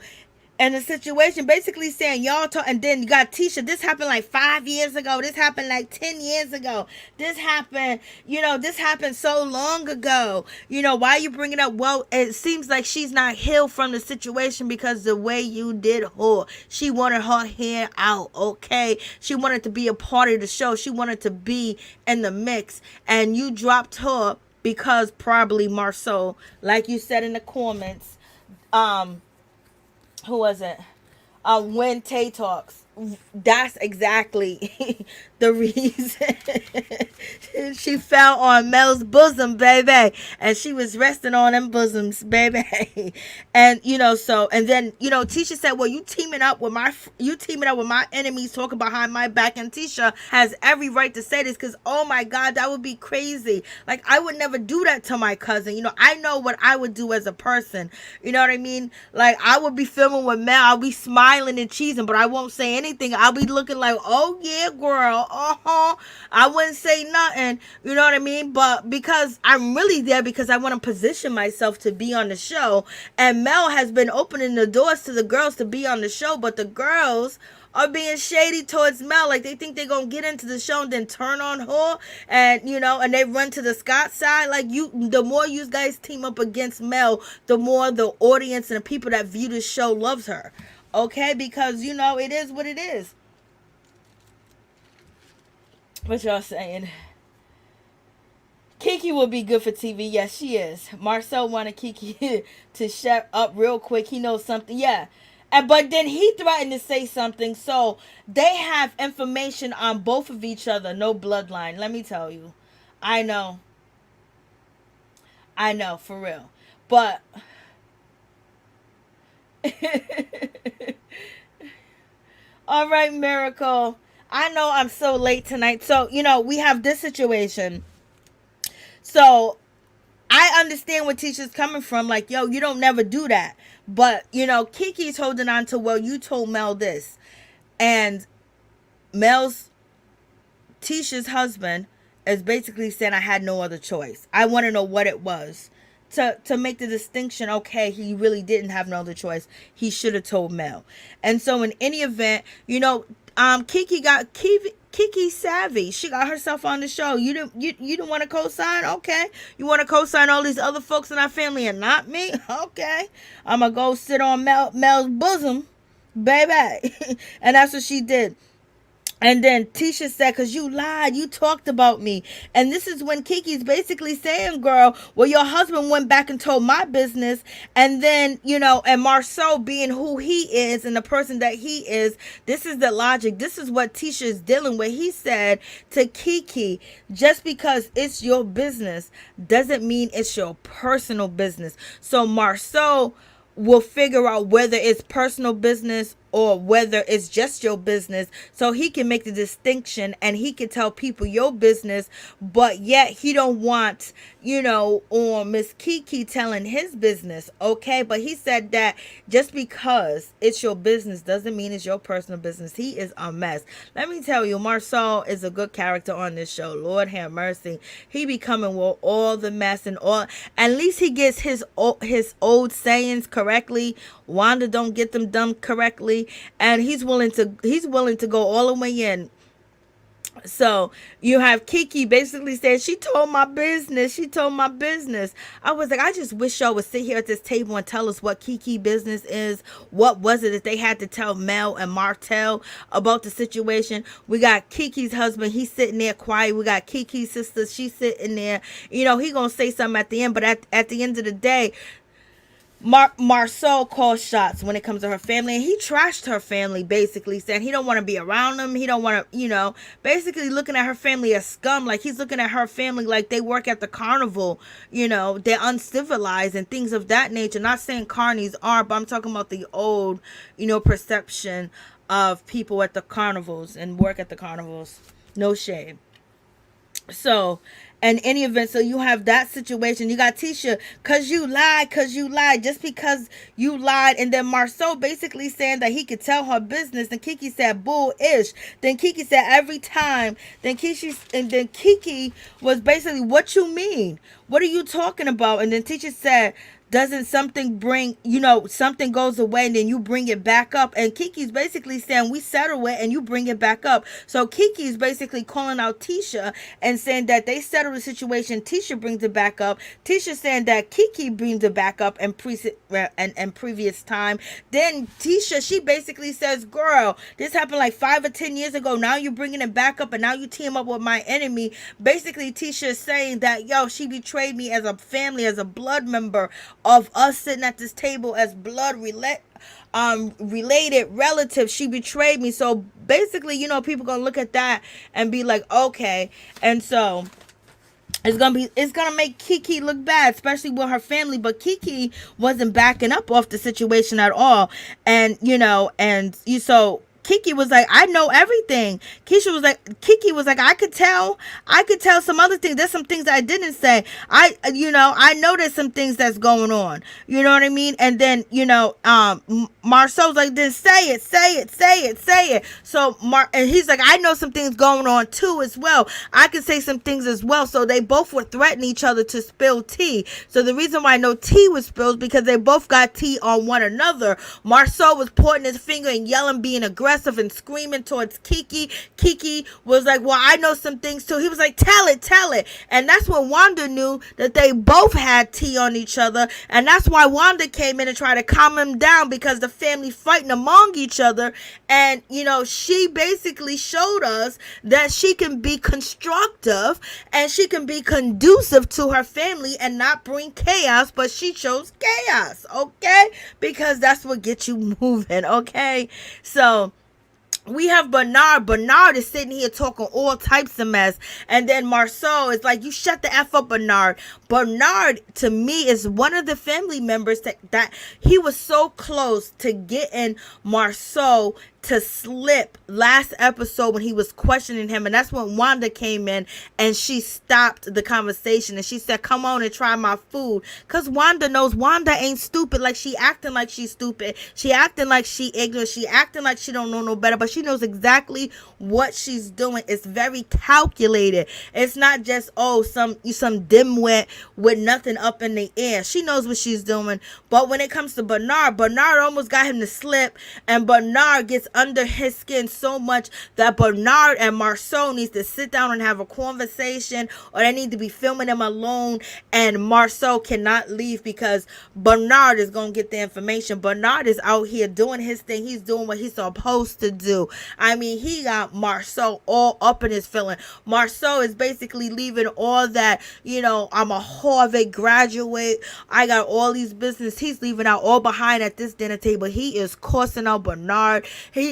And the situation basically saying y'all talk, and then you got Tisha. This happened like 5 years ago. This happened like 10 years ago. This happened, this happened so long ago. Why you bring it up? Well, it seems like she's not healed from the situation because the way you did her. She wanted her hair out, okay? She wanted to be a part of the show. She wanted to be in the mix. And you dropped her because probably Marsau, like you said in the comments, who was it? When Tay talks. That's exactly the reason she fell on Mel's bosom, baby. And she was resting on them bosoms, baby. And, and then, Tisha said, well, you teaming up with my enemies talking behind my back. And Tisha has every right to say this because, oh my God, that would be crazy. Like, I would never do that to my cousin. I know what I would do as a person. You know what I mean? Like, I would be filming with Mel. I'll be smiling and cheesing, but I won't say anything. I'll be looking like, oh yeah, girl, I wouldn't say nothing, you know what I mean? But because I'm really there because I want to position myself to be on the show, and Mel has been opening the doors to the girls to be on the show, but the girls are being shady towards Mel. Like, they think they're gonna get into the show and then turn on her, and and they run to the Scott side. Like, the more you guys team up against Mel, the more the audience and the people that view the show loves her. Okay, because it is what it is. What y'all saying? Kiki will be good for TV. Yes, she is. Marsau wanted Kiki to shut up real quick. He knows something. Yeah. But then he threatened to say something. So they have information on both of each other. No bloodline. Let me tell you. I know, for real. But all right, Miracle. I know I'm so late tonight. So, we have this situation. So, I understand where Tisha's coming from. Like, yo, you don't never do that. But, Kiki's holding on to, well, you told Mel this. And Tisha's husband is basically saying I had no other choice. I want to know what it was. To make the distinction, okay, he really didn't have no other choice. He should have told Mel. And so in any event, Kiki savvy. She got herself on the show. You didn't want to co-sign? Okay. You want to co-sign all these other folks in our family and not me? Okay. I'm going to go sit on Mel's bosom, baby. And that's what she did. And then Tisha said, because you lied, you talked about me. And this is when Kiki's basically saying, girl, well, your husband went back and told my business. And then, and Marsau being who he is and the person that he is, this is the logic. This is what Tisha is dealing with. He said to Kiki, just because it's your business doesn't mean it's your personal business. So Marsau will figure out whether it's personal business or whether it's just your business, so he can make the distinction and he can tell people your business, but yet he don't want, on Miss Kiki telling his business, okay? But he said that just because it's your business doesn't mean it's your personal business. He is a mess. Let me tell you, Marsau is a good character on this show. Lord have mercy. He be coming with all the mess and all. At least he gets his old sayings correctly. Wanda don't get them done correctly, and he's willing to go all the way in. So you have Kiki basically saying, she told my business. She told my business. I was like, I just wish y'all would sit here at this table and tell us what Kiki business is. What was it that they had to tell Mel and Martell about the situation? We got Kiki's husband. He's sitting there quiet. We got Kiki's sister. She's sitting there. He going to say something at the end. But at the end of the day, Marsau calls shots when it comes to her family, and he trashed her family, basically saying he don't want to be around them. He don't want to, basically looking at her family as scum. Like he's looking at her family like they work at the carnival, they're uncivilized and things of that nature. Not saying carnies are, but I'm talking about the old, perception of people at the carnivals and work at the carnivals. No shame. So, in any event, so you have that situation. You got Tisha, cause you lied, just because you lied. And then Marsau basically saying that he could tell her business. And Kiki said, bull-ish. Then Kiki said every time. Then Kiki was basically, what you mean? What are you talking about? And then Tisha said, doesn't something bring, something goes away and then you bring it back up? And Kiki's basically saying, we settle it and you bring it back up. So Kiki's basically calling out Tisha and saying that they settle the situation. Tisha brings it back up. Tisha saying that Kiki brings it back up in previous time. Then Tisha, she basically says, girl, this happened like 5 or 10 years ago. Now you're bringing it back up and now you team up with my enemy. Basically, Tisha is saying that, she betrayed me as a family, as a blood member of us sitting at this table as blood related relatives. She betrayed me. So basically, people gonna look at that and be like, okay. And so it's gonna make Kiki look bad, especially with her family. But Kiki wasn't backing up off the situation at all. And so Kiki was like, I know everything. Kiki was like, I could tell some other things. There's some things that I didn't say. I know there's some things that's going on. You know what I mean? And then, Marsau's like, then say it. So and he's like, I know some things going on too as well. I can say some things as well. So they both were threatening each other to spill tea. So the reason why I know tea was spilled because they both got tea on one another. Marsau was pointing his finger and yelling, being aggressive and screaming towards Kiki. Kiki was like, well, I know some things too. He was like, tell it. And that's when Wanda knew that they both had tea on each other. And that's why Wanda came in and tried to calm him down, because the family fighting among each other. And, she basically showed us that she can be constructive and she can be conducive to her family and not bring chaos, but she chose chaos, okay? Because that's what gets you moving, okay? So we have Bernard. Bernard is sitting here talking all types of mess. And then Marsau is like, you shut the F up, Bernard. Bernard, to me, is one of the family members that he was so close to getting Marsau to slip last episode when he was questioning him. And that's when Wanda came in and she stopped the conversation and she said, come on and try my food. Because Wanda knows Wanda ain't stupid. Like, she acting like she's stupid. She acting like she ignorant. She acting like she don't know no better. But she knows exactly what she's doing. It's very calculated. It's not just, some dimwit with nothing up in the air. She knows what she's doing. But when it comes to Bernard almost got him to slip. And Bernard gets under his skin so much that Bernard and Marsau needs to sit down and have a conversation, or they need to be filming them alone, and Marsau cannot leave because Bernard is going to get the information. Bernard is out here doing his thing. He's doing what he's supposed to do. I mean, he got Marsau all up in his feeling. Marsau is basically leaving all that, I'm a Harvard graduate, I got all these business. He's leaving out all behind at this dinner table. He is cursing out Bernard. He's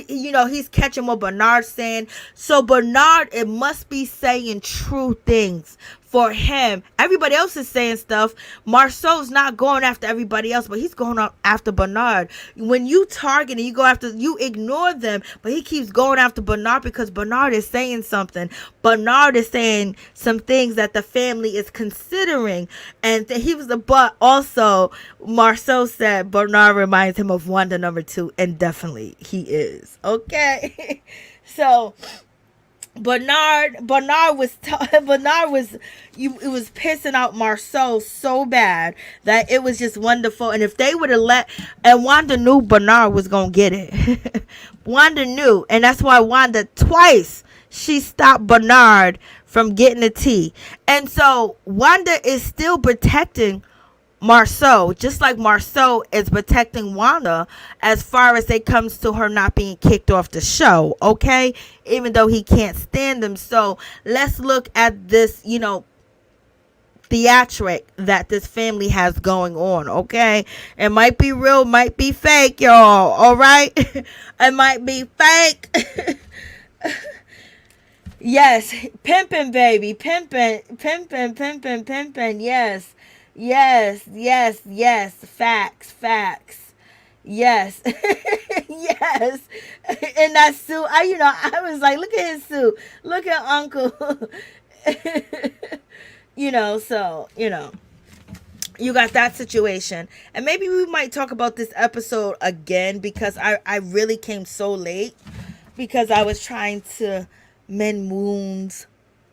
catching what Bernard's saying. So Bernard, it must be saying true things for him. Everybody else is saying stuff. Marsau's not going after everybody else, but he's going after Bernard. When you target and you ignore them, but he keeps going after Bernard because Bernard is saying something. Bernard is saying some things that the family is considering, and but also Marsau said Bernard reminds him of Wanda number 2, and definitely he is. Okay. So Bernard was it was pissing out Marsau so bad that it was just wonderful. And if they would have and Wanda knew Bernard was gonna get it. Wanda knew, and that's why Wanda twice she stopped Bernard from getting the tea. And so Wanda is still protecting Marsau, just like Marsau is protecting Wanda as far as it comes to her not being kicked off the show, okay? Even though he can't stand them. So let's look at this, theatric that this family has going on, okay? It might be real, might be fake, y'all, all right? It might be fake. Yes, pimping, baby, pimping, yes. Yes. Facts. Yes. Yes. In that suit, I was like, look at his suit. Look at Uncle. So, you got that situation. And maybe we might talk about this episode again because I really came so late because I was trying to mend wounds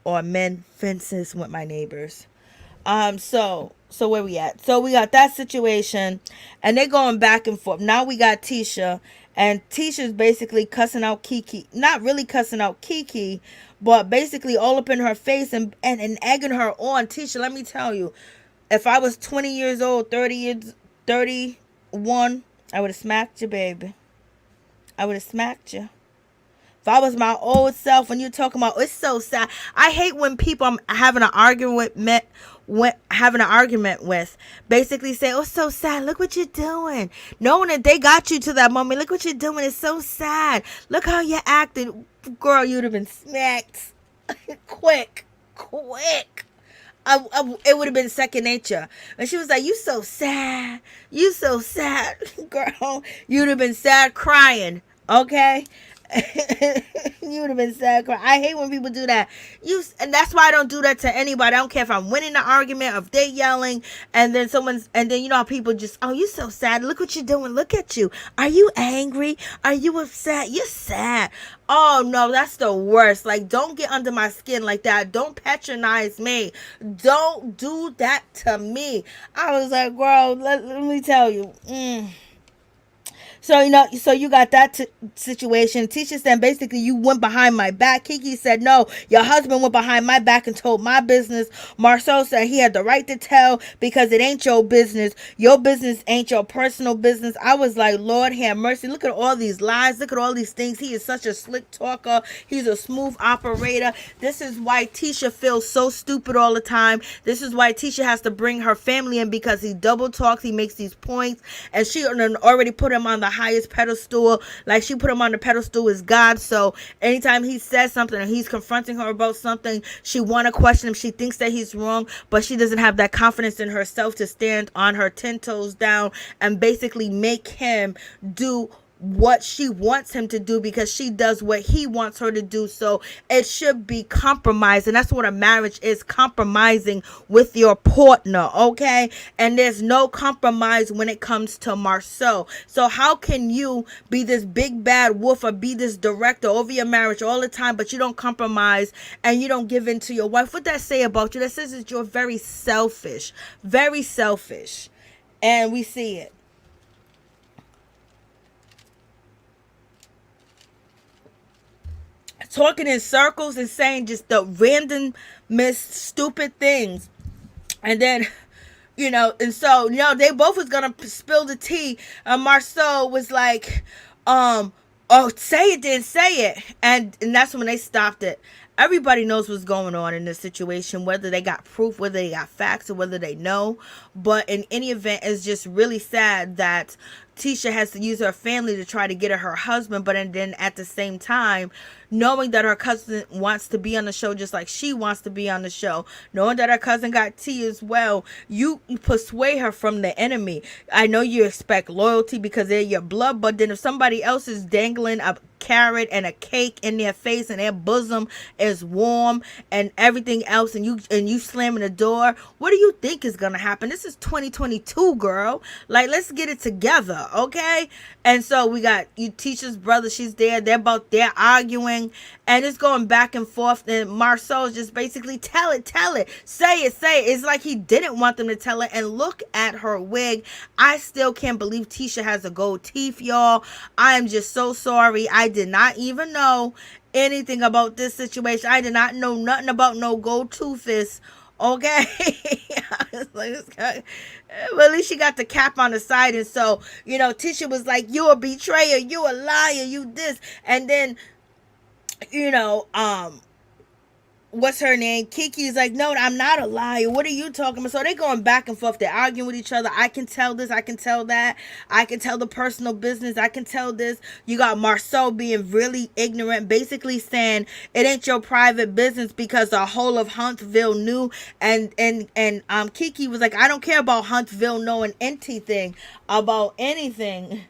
or mend fences with my neighbors. So where we at? So we got that situation, and they're going back and forth. Now we got Tisha, and Tisha's basically cussing out Kiki. Not really cussing out Kiki, but basically all up in her face and egging her on. Tisha, let me tell you, if I was 20 years old, 31, I would have smacked you, baby. I would have smacked you. If I was my old self, when you're talking about, it's so sad. I hate when people I'm having an argument with basically say, oh, so sad. Look what you're doing. Knowing that they got you to that moment. Look what you're doing. It's so sad. Look how you're acting. Girl, you'd have been smacked. Quick. It would have been second nature. And she was like, you so sad. Girl, you'd have been sad crying. Okay? You would have been sad. I hate when people do that. And that's why I don't do that to anybody. I don't care if I'm winning the argument, if they yelling, and then you know how people just, oh, you so sad. Look what you're doing. Look at you. Are you angry? Are you upset? You're sad. Oh no, that's the worst. Like, don't get under my skin like that. Don't patronize me. Don't do that to me. I was like, girl, let me tell you. So, so you got that situation. Tisha said, basically, you went behind my back. Kiki said, no, your husband went behind my back and told my business. Marsau said he had the right to tell because it ain't your business. Your business ain't your personal business. I was like, Lord have mercy. Look at all these lies. Look at all these things. He is such a slick talker. He's a smooth operator. This is why Tisha feels so stupid all the time. This is why Tisha has to bring her family in because he double talks. He makes these points. And she already put him on the highest pedestal, like she put him on the pedestal as God. So anytime he says something or he's confronting her about something, she want to question him. She thinks that he's wrong, but she doesn't have that confidence in herself to stand on her 10 toes down and basically make him do what she wants him to do because she does what he wants her to do. So it should be compromise, and that's what a marriage is, compromising with your partner, okay? And there's no compromise when it comes to Marsau. So how can you be this big bad wolf or be this director over your marriage all the time, but you don't compromise and you don't give in to your wife? What that say about you? That says that you're very selfish, and we see it. Talking in circles and saying just the random stupid things. And then, and so, they both was going to spill the tea. And Marsau was like, oh, say it then, say it. And that's when they stopped it. everybody knows what's going on in this situation, whether they got proof, whether they got facts, or whether they know. But in any event, it's just really sad that Tisha has to use her family to try to get her husband, but and then at the same time, knowing that her cousin wants to be on the show just like she wants to be on the show, knowing that her cousin got tea as well, you persuade her from the enemy. I know you expect loyalty because they're your blood, but then if somebody else is dangling a carrot and a cake in their face and their bosom is warm and everything else, and you slamming the door, what do you think is gonna happen? This is 2022, girl. Like, let's get it together, okay? And so we got you, Tisha's brother. She's there. They're arguing, and it's going back and forth. And Marsau is just basically tell it, say it. It's like he didn't want them to tell it. And look at her wig. I still can't believe Tisha has a gold teeth, y'all. I am just so sorry. I did not even know anything about this situation. I did not know nothing about no gold tooths. Okay. I was like, this guy. Well, at least she got the cap on the side. And so, Tisha was like, you a betrayer, you a liar, you this. And then, what's her name? Kiki's like, no, I'm not a liar. What are you talking about? So they're going back and forth. They're arguing with each other. I can tell this. I can tell that. I can tell the personal business. I can tell this. You got Marsau being really ignorant, basically saying it ain't your private business because the whole of Huntsville knew. And Kiki was like, I don't care about Huntsville knowing anything about anything.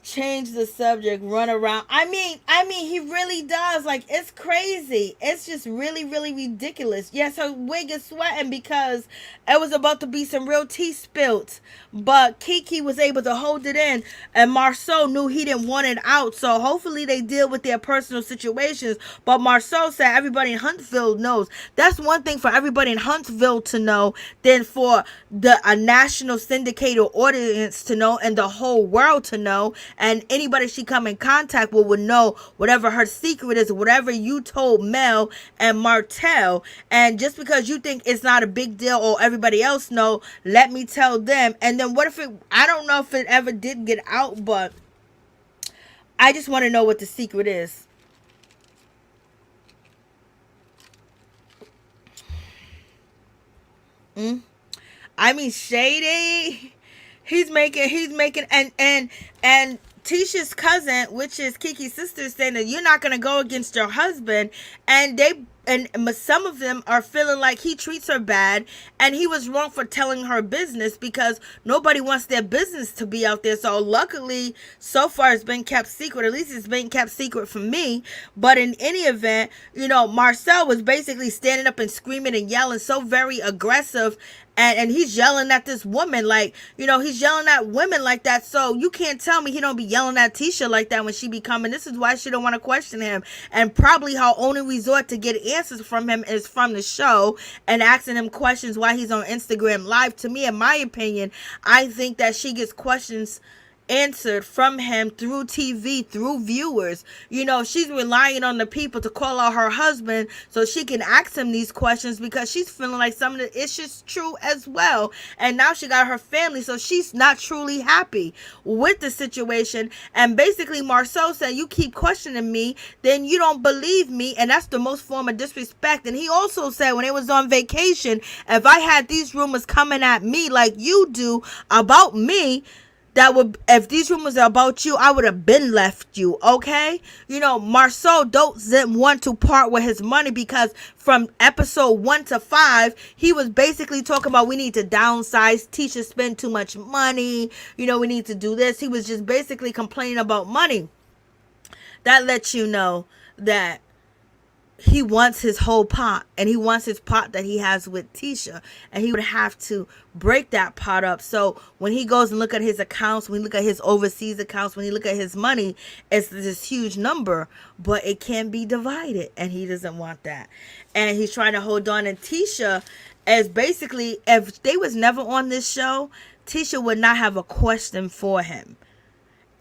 Change the subject, run around. I mean, he really does. Like, it's crazy. It's just really, really ridiculous. Yes, her wig is sweating because it was about to be some real tea spilt. But Kiki was able to hold it in, and Marsau knew he didn't want it out. So hopefully they deal with their personal situations. But Marsau said everybody in Huntsville knows. That's one thing for everybody in Huntsville to know, than for a national syndicated audience to know and the whole world to know. And anybody she come in contact with would know whatever her secret is, whatever you told Mel and Martell. And just because you think it's not a big deal or everybody else know, let me tell them. And then what if I don't know if it ever did get out, but I just want to know what the secret is. I mean, shady. He's making and Tisha's cousin, which is Kiki's sister, saying that you're not going to go against your husband. And some of them are feeling like he treats her bad and he was wrong for telling her business because nobody wants their business to be out there. So luckily, so far it's been kept secret. At least it's been kept secret from me. But in any event, Marsau was basically standing up and screaming and yelling, so very aggressive. And he's yelling at this woman, like, he's yelling at women like that. So you can't tell me he don't be yelling at Tisha like that when she be coming. This is why she don't want to question him. And probably her only resort to get answers from him is from the show and asking him questions while he's on Instagram Live. To me, in my opinion, I think that she gets questions answered from him through TV, through viewers. She's relying on the people to call out her husband so she can ask him these questions because she's feeling like some of the issues true as well. And now she got her family, so she's not truly happy with the situation. And basically Marsau said, you keep questioning me, then you don't believe me, and that's the most form of disrespect. And he also said when they was on vacation, if I had these rumors coming at me like you do about me, if these rumors are about you, I would have been left you, okay? Marsau doesn't want to part with his money because from episode 1 to 5, he was basically talking about we need to downsize. Tisha spend too much money. We need to do this. He was just basically complaining about money. That lets you know that he wants his whole pot, and he wants his pot that he has with Tisha, and he would have to break that pot up. So when he goes and look at his accounts, when he look at his overseas accounts, when he look at his money, it's this huge number, but it can be divided, and he doesn't want that. And he's trying to hold on. And Tisha is basically, if they was never on this show, Tisha would not have a question for him.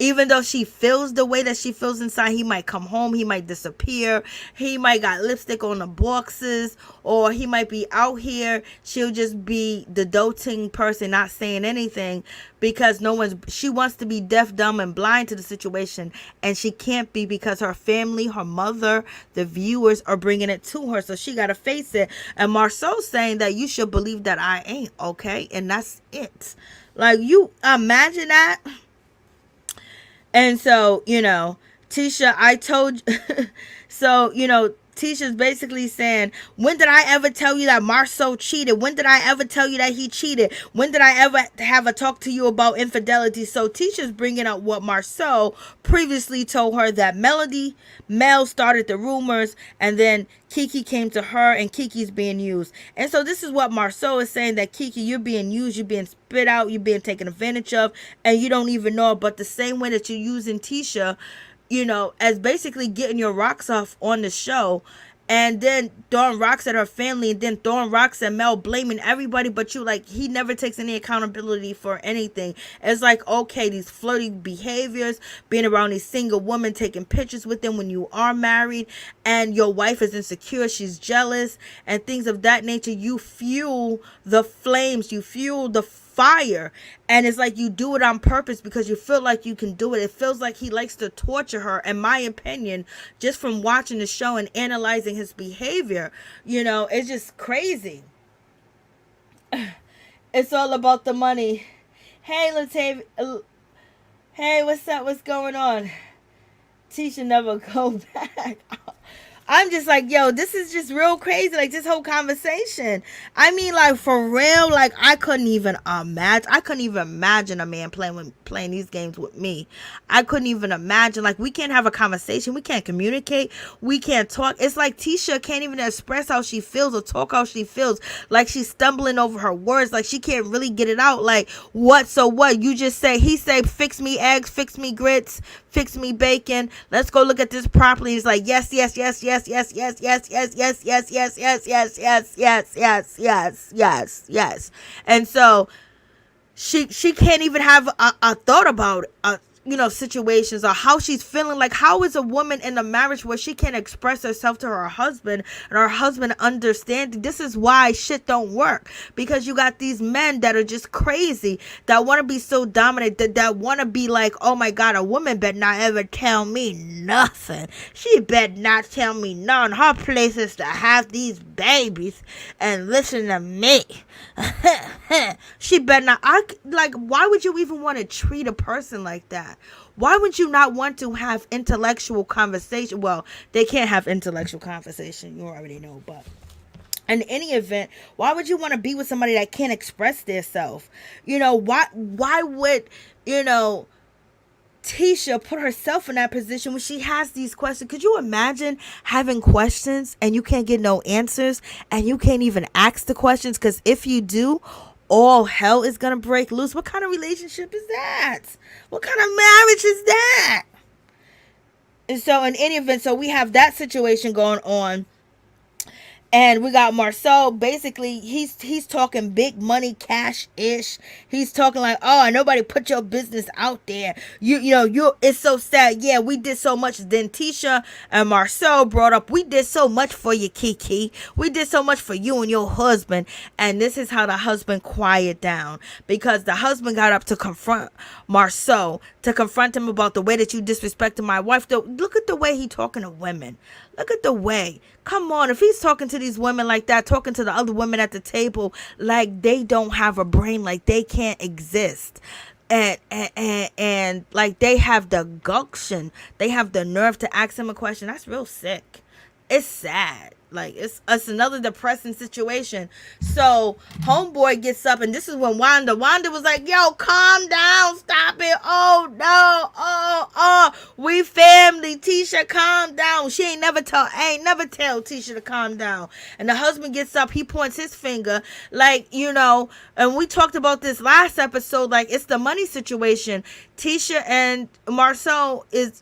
Even though she feels the way that she feels inside, he might come home, he might disappear, he might got lipstick on the boxes, or he might be out here. She'll just be the doting person, not saying anything, because she wants to be deaf, dumb, and blind to the situation, and she can't be because her family, her mother, the viewers are bringing it to her, so she got to face it. And Marsau's saying that you should believe that I ain't, okay? And that's it. Like, you imagine that? And so, Tisha, I told you. So, Tisha's basically saying, when did I ever tell you that Marsau cheated? When did I ever tell you that he cheated? When did I ever have a talk to you about infidelity? So Tisha's bringing up what Marsau previously told her, that Mel started the rumors, and then Kiki came to her, and Kiki's being used. And so this is what Marsau is saying, that Kiki, you're being used, you're being spit out, you're being taken advantage of, and you don't even know. But the same way that you're using Tisha, as basically getting your rocks off on the show, and then throwing rocks at her family, and then throwing rocks at Mel, blaming everybody but you. Like, he never takes any accountability for anything. It's like, okay, these flirty behaviors, being around these single women, taking pictures with them when you are married, and your wife is insecure, she's jealous, and things of that nature. You fuel the flames, you fuel the fire, and it's like you do it on purpose because you feel like you can do it. It feels like he likes to torture her, in my opinion, just from watching the show and analyzing his behavior. It's just crazy. It's all about the money. Hey, LaTavia. Hey, what's up? What's going on? Tisha never go back. I'm just like, yo, this is just real crazy. Like, this whole conversation. I mean, like, for real, like, I couldn't even imagine a man playing these games with me. I couldn't even imagine. Like, we can't have a conversation. We can't communicate. We can't talk. It's like Tisha can't even express how she feels or talk how she feels. Like, she's stumbling over her words. Like, she can't really get it out. Like, what? So what? You just say, he say, fix me eggs, fix me grits, fix me bacon. Let's go look at this properly. He's like, yes, yes, yes, yes, yes, yes, yes, yes, yes, yes, yes, yes, yes, yes, yes, yes, yes, yes, yes. And so she can't even have a thought about situations or how she's feeling. Like, how is a woman in a marriage where she can't express herself to her husband and her husband understanding? This is why shit don't work, because you got these men that are just crazy, that want to be so dominant, that want to be like, oh my God, a woman better not ever tell me nothing. She better not tell me none. Her place is to have these babies and listen to me. She better not. Why would you even want to treat a person like that? Why would you not want to have intellectual conversation? Well, they can't have intellectual conversation, you already know, but in any event, why would you want to be with somebody that can't express their self? Why would, Tisha put herself in that position when she has these questions? Could you imagine having questions and you can't get no answers, and you can't even ask the questions? Because if you do, all hell is going to break loose. What kind of relationship is that? What kind of marriage is that? And so in any event, so we have that situation going on. And we got Marsau. Basically, he's talking big money, cash-ish. He's talking like, oh, nobody put your business out there. It's so sad. Yeah, we did so much. Then Tisha and Marsau brought up, we did so much for you, Kiki. We did so much for you and your husband. And this is how the husband quieted down, because the husband got up to confront Marsau, to confront him about the way that you disrespected my wife. Look at the way he talking to women. Look at the way. Come on, if he's talking to these women like that, talking to the other women at the table like they don't have a brain, like they can't exist, and like they have the gumption, they have the nerve to ask him a question. That's real sick. It's sad. Like, it's another depressing situation. So homeboy gets up, and this is when Wanda was like, yo, calm down, stop it. Oh no, we family. Tisha, calm down. I ain't never tell Tisha to calm down. And the husband gets up, he points his finger, like, and we talked about this last episode, like, it's the money situation. Tisha and Marsau is,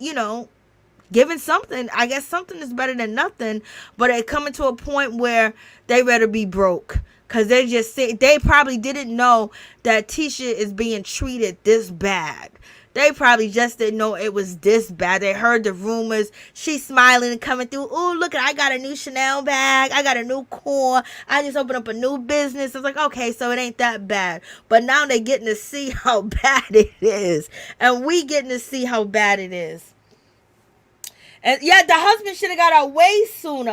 given something. I guess something is better than nothing, but it coming to a point where they rather be broke, because they probably didn't know that Tisha is being treated this bad. They probably just didn't know it was this bad. They heard the rumors. She's smiling and coming through. Oh, look, I got a new Chanel bag. I got a new core. I just opened up a new business. It's like, okay, so it ain't that bad. But now they're getting to see how bad it is. And we getting to see how bad it is. And yeah, the husband should have got out way sooner.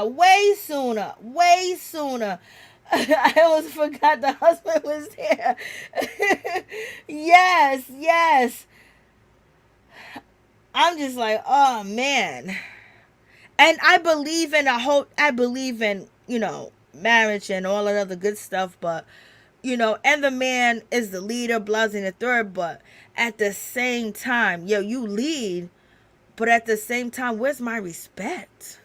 I almost forgot the husband was there. Yes. I'm just like, oh man. And I believe in marriage and all that other good stuff, but and the man is the leader, blah, and the third, but at the same time, you lead, but at the same time, where's my respect?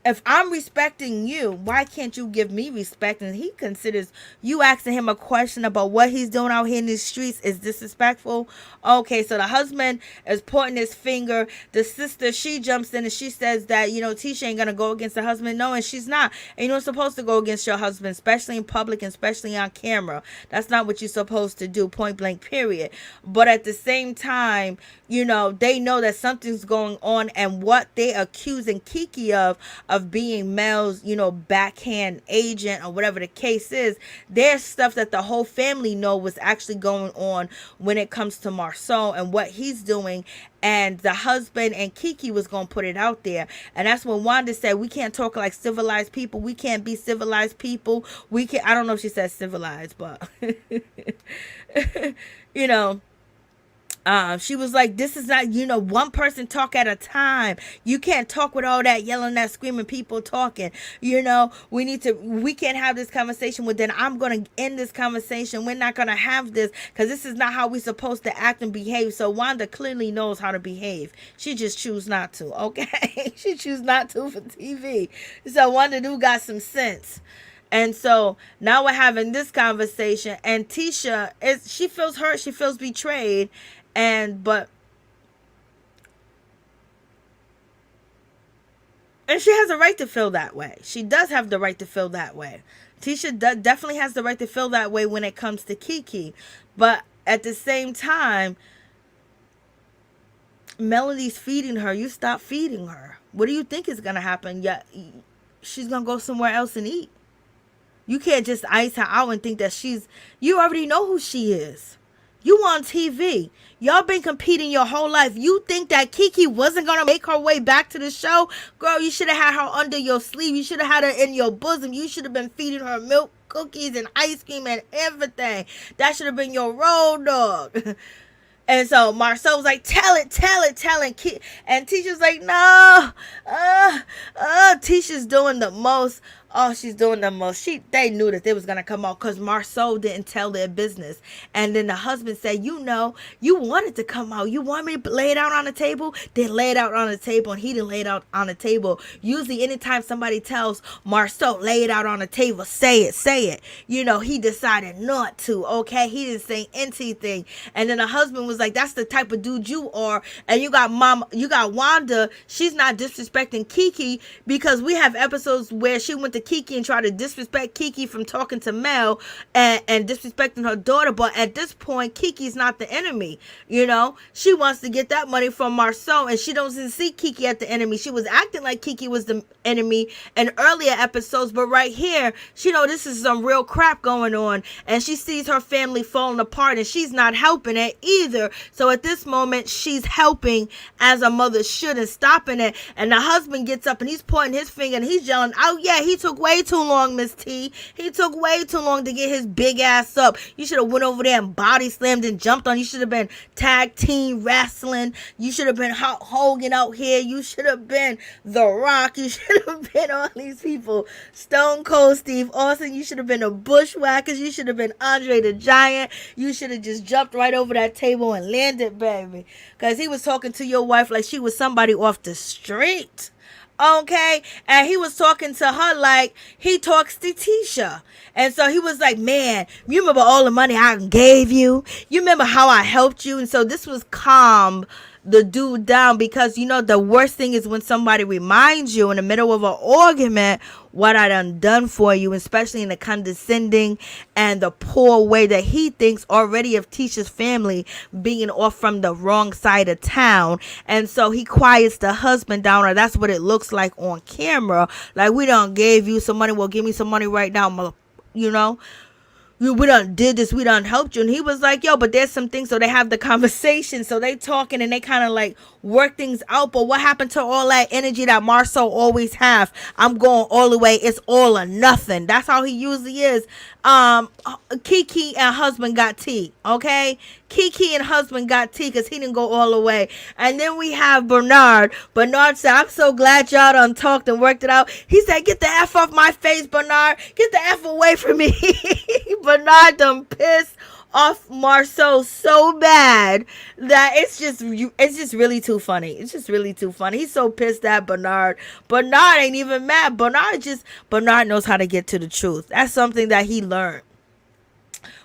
If I'm respecting you, why can't you give me respect? And he considers you asking him a question about what he's doing out here in the streets is disrespectful. Okay, so the husband is pointing his finger. The sister, she jumps in and she says that, Tisha ain't going to go against the husband. No, and she's not. And you're not supposed to go against your husband, especially in public and especially on camera. That's not what you're supposed to do, point blank, period. But at the same time, they know that something's going on, and what they accusing Kiki of being Mel's, backhand agent or whatever the case is, there's stuff that the whole family know was actually going on when it comes to Marsau and what he's doing. And the husband and Kiki was going to put it out there. And that's when Wanda said, we can't talk like civilized people. We can't be civilized people. I don't know if she said civilized, but, she was like, this is not, one person talk at a time. You can't talk with all that yelling, that screaming, people talking. We can't have this conversation. Well, then I'm going to end this conversation. We're not going to have this because this is not how we're supposed to act and behave. So Wanda clearly knows how to behave. She just choose not to, okay? She choose not to for TV. So Wanda do got some sense. And so now we're having this conversation, and Tisha she feels hurt. She feels betrayed. And she has a right to feel that way. She does have the right to feel that way. Tisha definitely has the right to feel that way when it comes to Kiki. But at the same time, Melody's feeding her. You stop feeding her. What do you think is going to happen? Yeah, she's going to go somewhere else and eat. You can't just ice her out and think that you already know who she is. You on TV. Y'all been competing your whole life. You think that Kiki wasn't going to make her way back to the show? Girl, you should have had her under your sleeve. You should have had her in your bosom. You should have been feeding her milk, cookies, and ice cream and everything. That should have been your road dog. And so Marsau was like, tell it. And Tisha's like, no. Tisha's doing the most. Oh, she's doing the most. They knew that they was going to come out because Marsau didn't tell their business. And then the husband said, you wanted to come out. You want me to lay it out on the table? Then lay it out on the table. And he didn't lay it out on the table. Usually anytime somebody tells Marsau, lay it out on the table, say it. He decided not to, okay? He didn't say anything. And then the husband was like, that's the type of dude you are. And you got Wanda. She's not disrespecting Kiki because we have episodes where she went to Kiki and tried to disrespect Kiki from talking to Mel and disrespecting her daughter. But at this point, Kiki's not the enemy. She wants to get that money from Marsau, and she doesn't see Kiki as the enemy. She was acting like Kiki was the enemy in earlier episodes, but right here, she know this is some real crap going on, and she sees her family falling apart, and she's not helping it either. So at this moment, she's helping as a mother should and stopping it. And the husband gets up and he's pointing his finger and he's yelling, oh yeah, he took way too long, Miss T. He took way too long to get his big ass up. You should have went over there and body slammed and jumped on. You should have been tag team wrestling. You should have been Hulk Hogan out here. You should have been The Rock. You should have been all these people. Stone Cold Steve Austin. You should have been the Bushwhackers. You should have been Andre the Giant. You should have just jumped right over that table and landed, baby. Because he was talking to your wife like she was somebody off the street. Okay, and he was talking to her like he talks to Tisha. And so he was like, man, you remember all the money I gave you? You remember how I helped you? And so this was calm the dude down, because you know the worst thing is when somebody reminds you in the middle of an argument what I done for you, especially in the condescending and the poor way that he thinks already of Tisha's family being off from the wrong side of town. And so he quiets the husband down, or that's what it looks like on camera. Like, we done gave you some money, well, give me some money right now, you know. We done did this, we done helped you. And he was like, yo, but there's some things. So they have the conversation, so they talking and they kind of like work things out. But what happened to all that energy that Marsau always have? I'm going all the way, it's all or nothing. That's how he usually is. Kiki and husband got tea, okay? Kiki and husband got tea because he didn't go all the way. And then we have Bernard. Bernard said, I'm so glad y'all done talked and worked it out. He said, get the F off my face, Bernard. Get the F away from me. Bernard done pissed off Marsau so bad that it's just really too funny. It's just really too funny. He's so pissed at Bernard. Bernard ain't even mad. Bernard knows how to get to the truth. That's something that he learned.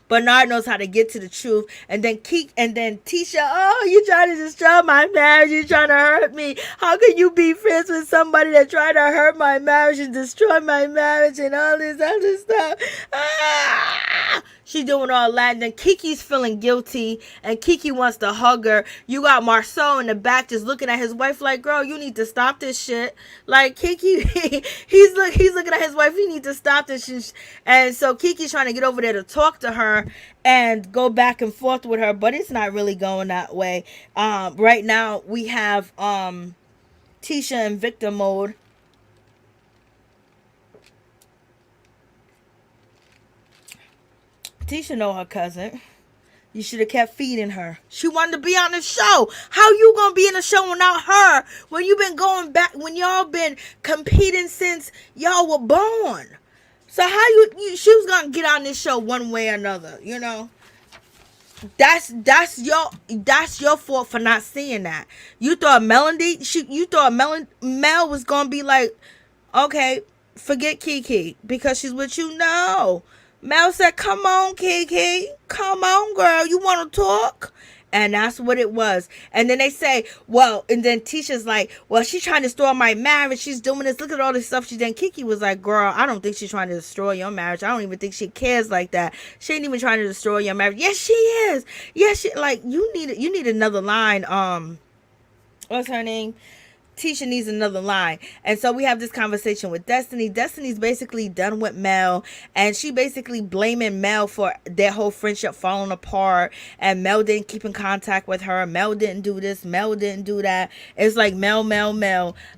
Bernard knows how to get to the truth. And then Tisha, oh, you trying to destroy my marriage. You trying to hurt me. How can you be friends with somebody that tried to hurt my marriage and destroy my marriage and all this other stuff? Ah! She doing all that. And then Kiki's feeling guilty and Kiki wants to hug her. You got Marsau in the back just looking at his wife like, girl, you need to stop this shit. Like, Kiki, he's looking at his wife, you need to stop this shit. And so Kiki's trying to get over there to talk to her and go back and forth with her, but it's not really going that way. Right now we have Tisha in victim mode. Tisha know her cousin. You should have kept feeding her. She wanted to be on the show. How you gonna be in the show without her when you been going back, when y'all been competing since y'all were born? So how she was gonna get on this show one way or another, you know? That's your fault for not seeing that. You thought Mel was gonna be like, okay, forget Kiki because she's with you. No. Mel said, come on, Kiki. Come on, girl. You want to talk? And that's what it was. And then they say, well, and then Tisha's like, well, she's trying to destroy my marriage. She's doing this. Look at all this stuff she's done. Kiki was like, girl, I don't think she's trying to destroy your marriage. I don't even think she cares like that. She ain't even trying to destroy your marriage. Yes, she is. Yes, like, you need another line. What's her name? Tisha needs another line. And so we have this conversation with Destiny. Destiny's basically done with Mel, and she basically blaming Mel for their whole friendship falling apart, and Mel didn't keep in contact with her. Mel didn't do this. Mel didn't do that. It's like Mel.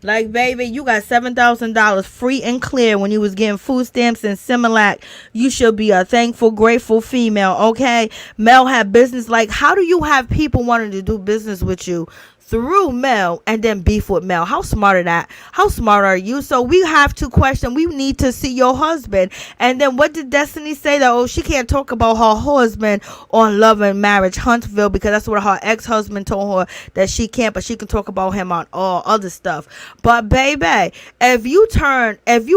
Like, baby, you got $7,000 free and clear when you was getting food stamps and Similac. You should be a thankful, grateful female, okay? Mel had business. Like, how do you have people wanting to do business with you through Mel and then beef with Mel? How smart are that? How smart are you? So we have to question. We need to see your husband. And then what did Destiny say? That, oh, she can't talk about her husband on Love and Marriage Huntsville because that's what her ex-husband told her that she can't, but she can talk about him on all other stuff. But baby, if you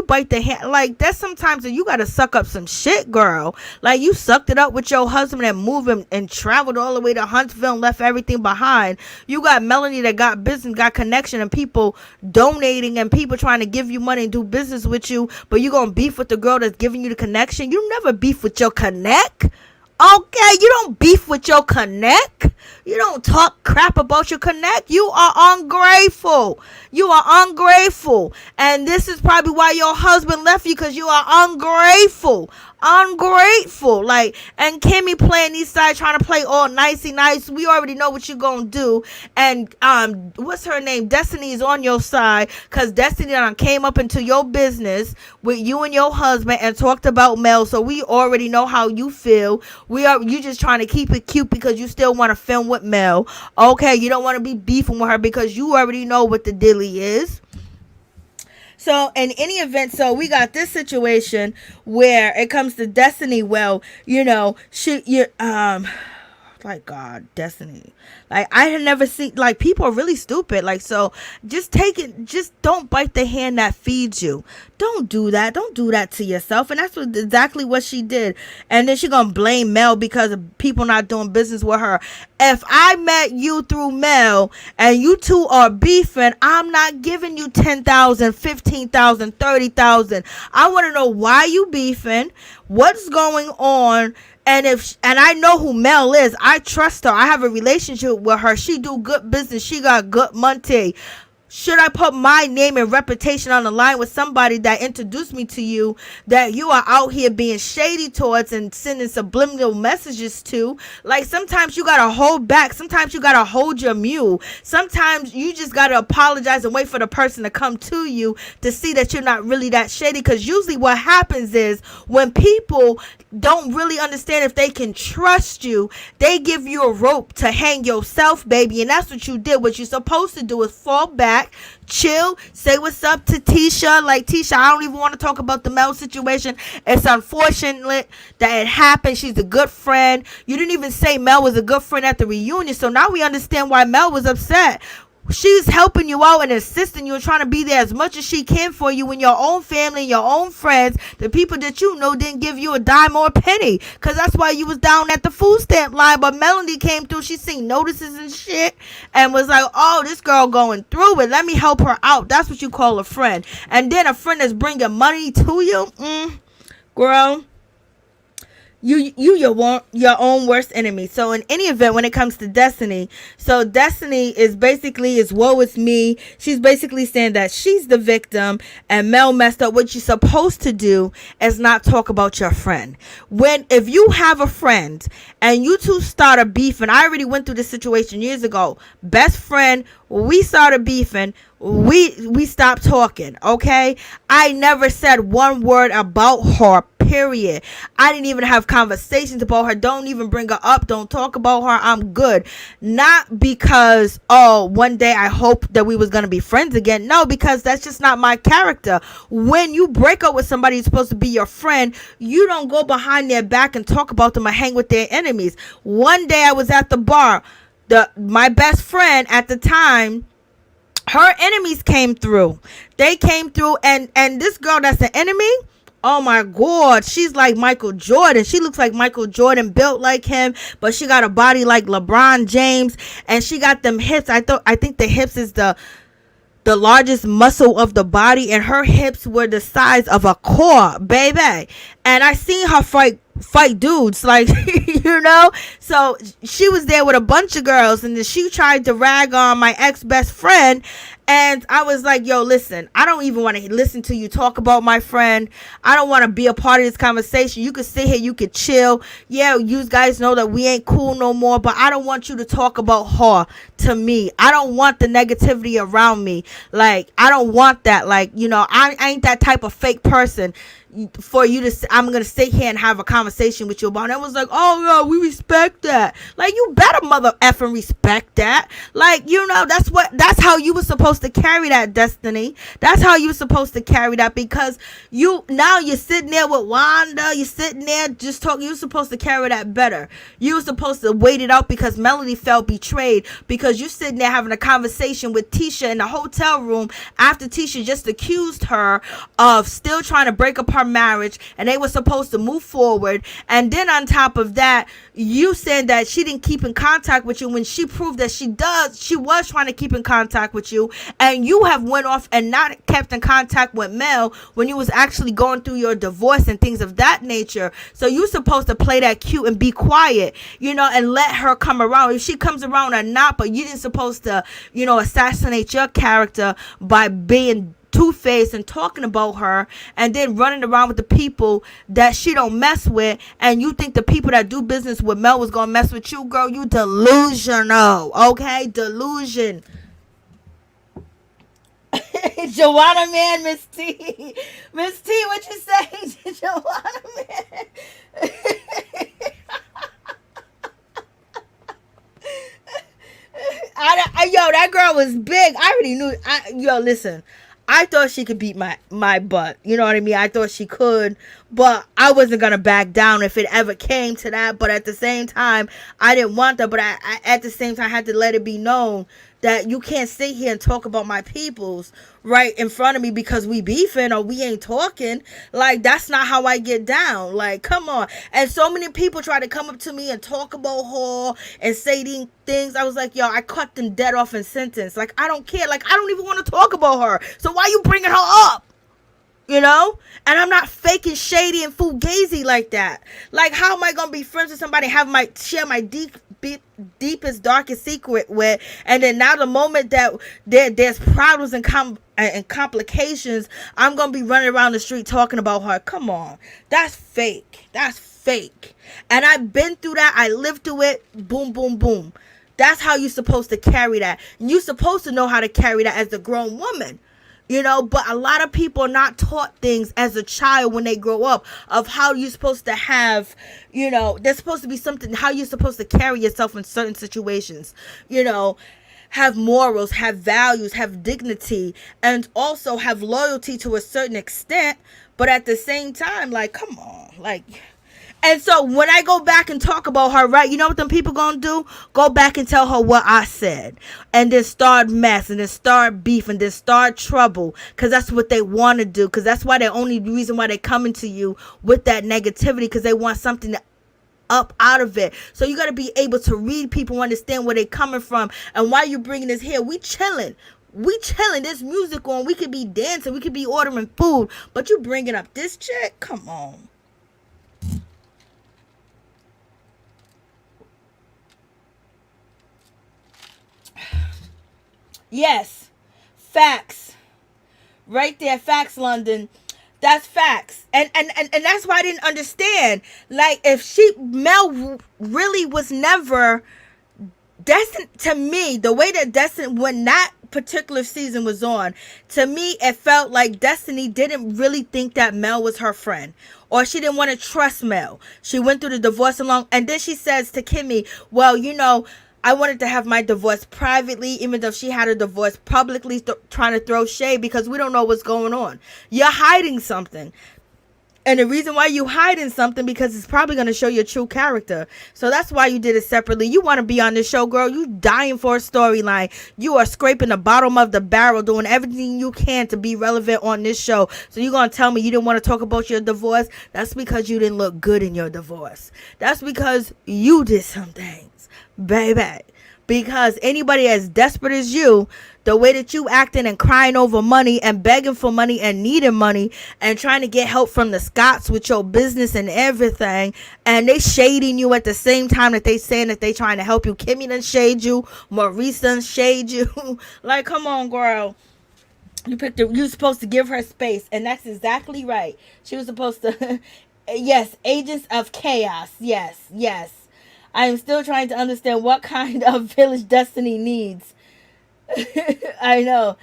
bite the hand, like, that's sometimes you gotta suck up some shit, girl. Like, you sucked it up with your husband and moved him and traveled all the way to Huntsville and left everything behind. You got Mel that got business, got connection, and people donating and people trying to give you money and do business with you, but you gonna beef with the girl that's giving you the connection? You never beef with your connect. Okay, you don't beef with your connect. You don't talk crap about your connect. You are ungrateful. And this is probably why your husband left you, because you are ungrateful. Like, and Kimmi playing these sides, trying to play all nicey nice. We already know what you're gonna do. And what's her name? Destiny is on your side, because Destiny came up into your business with you and your husband and talked about Mel. So we already know how you feel. You just trying to keep it cute because you still want to film with Mel. Okay, you don't want to be beefing with her because you already know what the dilly is. So in any event, so we got this situation where it comes to Destiny. Well, you know, Like, God, Destiny. Like, I had never seen, like, people are really stupid. Like, so just take it, just don't bite the hand that feeds you. Don't do that. Don't do that to yourself. And that's exactly what she did. And then she gonna blame Mel because of people not doing business with her. If I met you through Mel and you two are beefing, I'm not giving you 10,000, 15,000, 30,000. I want to know why you beefing, what's going on. And I know who Mel is. I trust her. I have a relationship with her. She do good business. She got good money. Should I put my name and reputation on the line with somebody that introduced me to you, that you are out here being shady towards and sending subliminal messages to? Like, sometimes you gotta hold back. Sometimes you gotta hold your mule. Sometimes you just gotta apologize and wait for the person to come to you to see that you're not really that shady. Because usually what happens is when people don't really understand if they can trust you, they give you a rope to hang yourself, baby. And that's what you did. What you're supposed to do is fall back, chill, say what's up to Tisha. Like, Tisha, I don't even want to talk about the Mel situation. It's unfortunate that it happened. She's a good friend. You didn't even say Mel was a good friend at the reunion, so now we understand why Mel was upset. She's helping you out and assisting you and trying to be there as much as she can for you when your own family, your own friends, the people that you know didn't give you a dime or a penny. Because that's why you was down at the food stamp line. But Melanie came through. She seen notices and shit and was like, oh, this girl going through it. Let me help her out. That's what you call a friend. And then a friend that's bringing money to you. Girl. You your own worst enemy. So in any event, when it comes to Destiny, so Destiny is woe is me. She's basically saying that she's the victim and Mel messed up. What you're supposed to do is not talk about your friend. If you have a friend and you two start a beef, and I already went through this situation years ago, best friend, we started beefing, we stopped talking, okay? I never said one word about her, period. I didn't even have conversations about her. Don't even bring her up. Don't talk about her. I'm good. Not because, one day I hope that we was going to be friends again. No, because that's just not my character. When you break up with somebody who's supposed to be your friend, you don't go behind their back and talk about them or hang with their enemies. One day I was at the bar. My best friend at the time, her enemies came through. They came through, and this girl that's an enemy, oh my God, she's like Michael Jordan. She looks like Michael Jordan, built like him, but she got a body like LeBron James, and she got them hips. I think the hips is the largest muscle of the body, and her hips were the size of a core, baby. And I seen her fight dudes, like, so she was there with a bunch of girls, and then she tried to rag on my ex-best friend, and I was like, yo, listen, I don't even want to listen to you talk about my friend. I don't want to be a part of this conversation. You could sit here, you could chill. Yeah, you guys know that we ain't cool no more, but I don't want you to talk about her to me. I don't want the negativity around me. Like, I don't want that. Like, I ain't that type of fake person for you to, I'm gonna sit here and have a conversation with you about it. And I was like, oh yeah, we respect that. Like, you better mother effing respect that. Like, that's how you were supposed to carry that, Destiny. That's how you were supposed to carry that, because you're sitting there with Wanda, you're sitting there just talking. You're supposed to carry that better. You were supposed to wait it out, because Melanie felt betrayed, because you're sitting there having a conversation with Tisha in the hotel room after Tisha just accused her of still trying to break up her marriage, and they were supposed to move forward. And then on top of that, you said that she didn't keep in contact with you when she proved that she was trying to keep in contact with you, and you have went off and not kept in contact with Mel when you was actually going through your divorce and things of that nature. So you're supposed to play that cute and be quiet, and let her come around, if she comes around or not. But you didn't supposed to, assassinate your character by being two-faced and talking about her, and then running around with the people that she don't mess with. And you think the people that do business with Mel was gonna mess with you, girl? You delusional, okay? Delusion. Joanna Man, Miss T, what you say? Joanna Man. Yo, that girl was big. I already knew. Listen, I thought she could beat my butt. You know what I mean? I thought she could, but I wasn't gonna back down if it ever came to that. But at the same time, I didn't want that. But I at the same time, I had to let it be known that you can't sit here and talk about my peoples right in front of me because we beefing or we ain't talking. Like, that's not how I get down. Like, come on. And so many people try to come up to me and talk about her and say these things. I was like, yo, I cut them dead off in sentence. Like, I don't care. Like, I don't even want to talk about her. So why you bringing her up? You know? And I'm not faking shady and fugazi like that. Like, how am I going to be friends with somebody, share my deepest, darkest secret with, and then now the moment that there's problems and complications, I'm going to be running around the street talking about her? Come on. That's fake. That's fake. And I've been through that. I lived through it. Boom, boom, boom. That's how you're supposed to carry that. And you're supposed to know how to carry that as a grown woman. You know, but a lot of people are not taught things as a child when they grow up of how you're supposed to have, you know, there's supposed to be something, how you're supposed to carry yourself in certain situations, you know, have morals, have values, have dignity, and also have loyalty to a certain extent. But at the same time, like, come on, like... And so when I go back and talk about her, right, you know what them people gonna do? Go back and tell her what I said. And then start mess, and then start beef, and then start trouble. Because that's what they want to do. Because that's why the only reason why they're coming to you with that negativity. Because they want something to up out of it. So you got to be able to read people, understand where they're coming from. And why you bringing this here? We chilling. There's music on. We could be dancing. We could be ordering food. But you bringing up this chick? Come on. Yes, facts. Right there, facts, London. That's facts. And that's why I didn't understand. Like, if Mel really was never destined, to me, the way that Destiny, when that particular season was on, to me, it felt like Destiny didn't really think that Mel was her friend. Or she didn't want to trust Mel. She went through the divorce along. And then she says to Kimmi, well, you know, I wanted to have my divorce privately, even though she had a divorce publicly, trying to throw shade because we don't know what's going on. You're hiding something. And the reason why you hiding something, because it's probably going to show your true character. So that's why you did it separately. You want to be on this show, girl. You dying for a storyline. You are scraping the bottom of the barrel, doing everything you can to be relevant on this show. So you're going to tell me you didn't want to talk about your divorce? That's because you didn't look good in your divorce. That's because you did some things, baby. Because anybody as desperate as you, the way that you acting and crying over money and begging for money and needing money and trying to get help from the Scots with your business and everything, and they shading you at the same time that they saying that they trying to help you. Kimmi done shade you. Maurice done shade you. Like, come on, girl. You're supposed to give her space, and that's exactly right. She was supposed to... Yes, agents of chaos. Yes, yes. I am still trying to understand what kind of village Destiny needs. I know.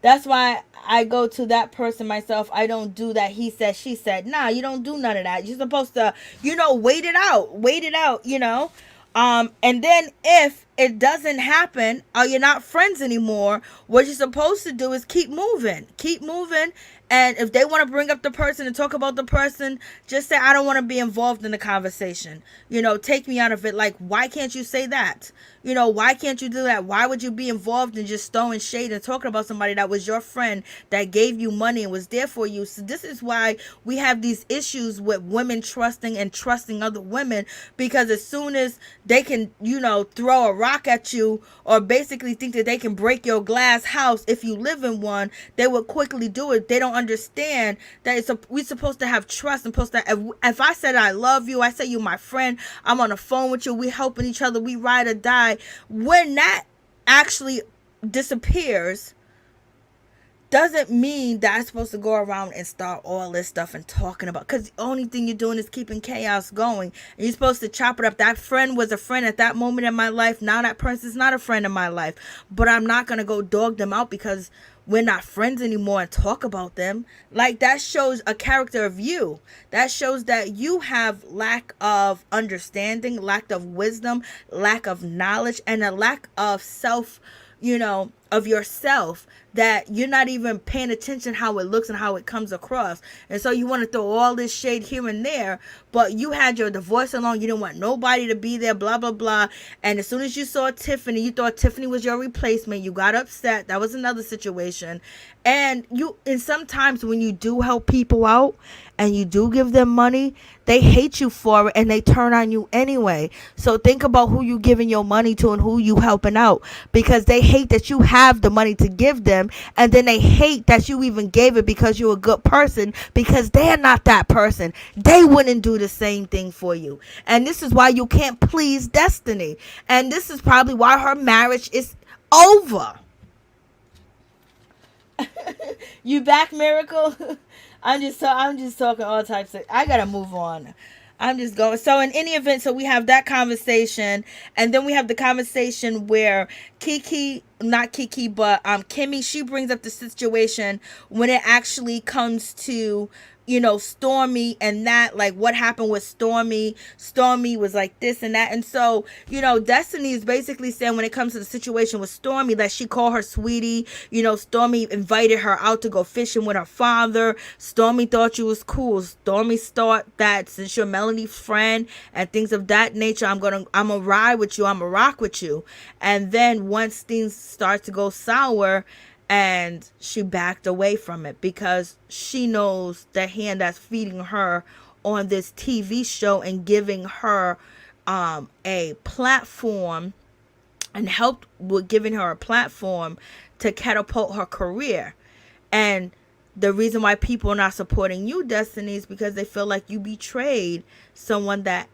That's why I go to that person myself. I don't do that he said, she said. Nah, you don't do none of that. You're supposed to, you know, wait it out. Wait it out, you know. And then if it doesn't happen, or you're not friends anymore, what you're supposed to do is keep moving. Keep moving. And if they want to bring up the person and talk about the person, just say, I don't want to be involved in the conversation. You know, take me out of it. Like, why can't you say that? You know, why can't you do that? Why would you be involved in just throwing shade and talking about somebody that was your friend, that gave you money and was there for you? So this is why we have these issues with women trusting other women, because as soon as they can, you know, throw a rock at you or basically think that they can break your glass house if you live in one, they will quickly do it. They don't understand that we're supposed to have trust and supposed to. If I said I love you, I say you're my friend, I'm on the phone with you, we helping each other, we ride or die. When that actually disappears, doesn't mean that I'm supposed to go around and start all this stuff and talking about, because the only thing you're doing is keeping chaos going. And you're supposed to chop it up. That friend was a friend at that moment in my life. Now that person's not a friend in my life. But I'm not going to go dog them out because we're not friends anymore and talk about them. Like, that shows a character of you. That shows that you have lack of understanding, lack of wisdom, lack of knowledge, and a lack of self, you know, of yourself that you're not even paying attention how it looks and how it comes across. And so you want to throw all this shade here and there, but you had your divorce alone. You didn't want nobody to be there, blah, blah, blah. And as soon as you saw Tiffany, you thought Tiffany was your replacement. You got upset. That was another situation. And sometimes when you do help people out and you do give them money, they hate you for it and they turn on you anyway. So think about who you giving your money to and who you helping out, because they hate that you have the money to give them, and then they hate that you even gave it because you're a good person, because they're not that person. They wouldn't do the same thing for you. And this is why you can't please Destiny. And this is probably why her marriage is over. You back, Miracle? I'm just talking all types of. I gotta move on. I'm just going. So in any event, so we have that conversation, and then we have the conversation where Kiki, not Kiki, but Kimmi, she brings up the situation when it actually comes to, Stormy and that, like what happened with Stormy. Stormy was like this and that. And so, Destiny is basically saying when it comes to the situation with Stormy, that she called her sweetie. Stormy invited her out to go fishing with her father. Stormy thought you was cool. Stormy thought that since you're Melanie's friend and things of that nature, I'm gonna ride with you. I'm gonna rock with you. And then once things start to go sour, and she backed away from it because she knows the hand that's feeding her on this TV show and giving her a platform and helped with giving her a platform to catapult her career. And the reason why people are not supporting you, Destiny, is because they feel like you betrayed someone that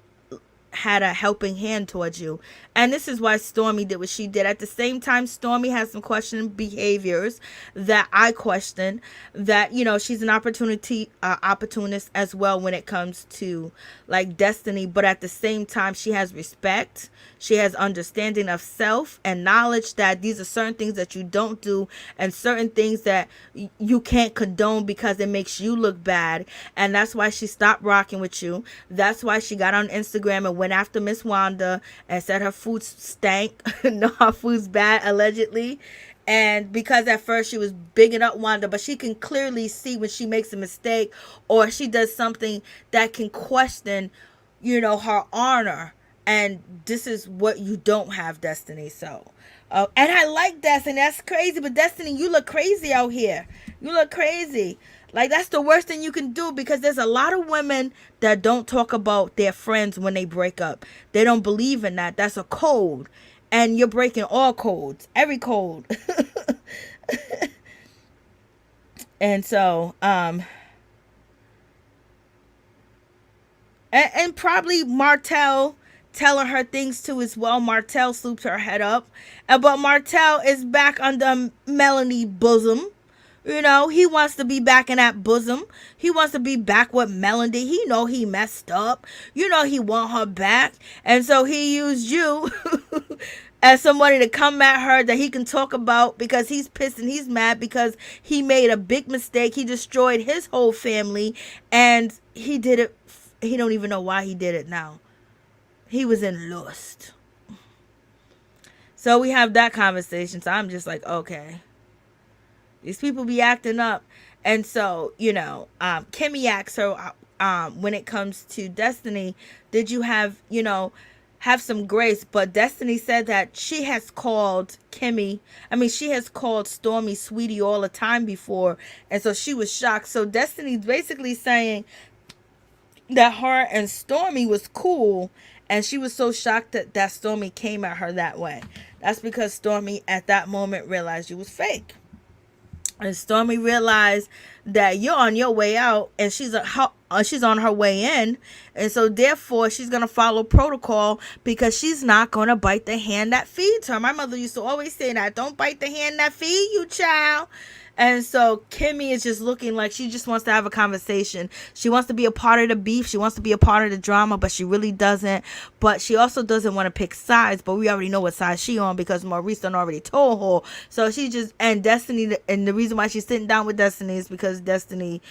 had a helping hand towards you. And this is why Stormy did what she did. At the same time, Stormy has some questionable behaviors that I question, that, she's an opportunist as well when it comes to like Destiny. But at the same time, she has respect. She has understanding of self and knowledge that these are certain things that you don't do and certain things that you can't condone because it makes you look bad. And that's why she stopped rocking with you. That's why she got on Instagram and went after Miss Wanda and said her food stank. No, her food's bad, allegedly. And because at first she was bigging up Wanda, but she can clearly see when she makes a mistake or she does something that can question, her honor. And this is what you don't have, Destiny. So, and I like Destiny. That's crazy. But Destiny, you look crazy out here. You look crazy. Like, that's the worst thing you can do, because there's a lot of women that don't talk about their friends when they break up. They don't believe in that. That's a code. And you're breaking all codes. Every code. And so, and probably Martell telling her things too as well. Martell swoops her head up. But Martell is back under Melanie bosom. He wants to be back in that bosom. He wants to be back with Melody. He know he messed up. He want her back. And so he used you as somebody to come at her that he can talk about, because he's pissed and he's mad because he made a big mistake. He destroyed his whole family, and he did it. He don't even know why he did it now. He was in lust. So we have that conversation. So I'm just like, okay. These people be acting up. And so, Kimmi asks her, when it comes to Destiny, did you have some grace? But Destiny said that she has called she has called Stormy sweetie all the time before. And so she was shocked. So Destiny's basically saying that her and Stormy was cool. And she was so shocked that Stormy came at her that way. That's because Stormy at that moment realized you was fake. And Stormy realized that you're on your way out and she's on her way in. And so therefore she's going to follow protocol, because she's not going to bite the hand that feeds her. My mother used to always say that. Don't bite the hand that feeds you, child. And so Kimmi is just looking like she just wants to have a conversation. She wants to be a part of the beef. She wants to be a part of the drama, but she really doesn't. But she also doesn't want to pick sides. But we already know what side she on, because Maurice done already told her. So she just, and Destiny, and the reason why she's sitting down with Destiny is because Destiny,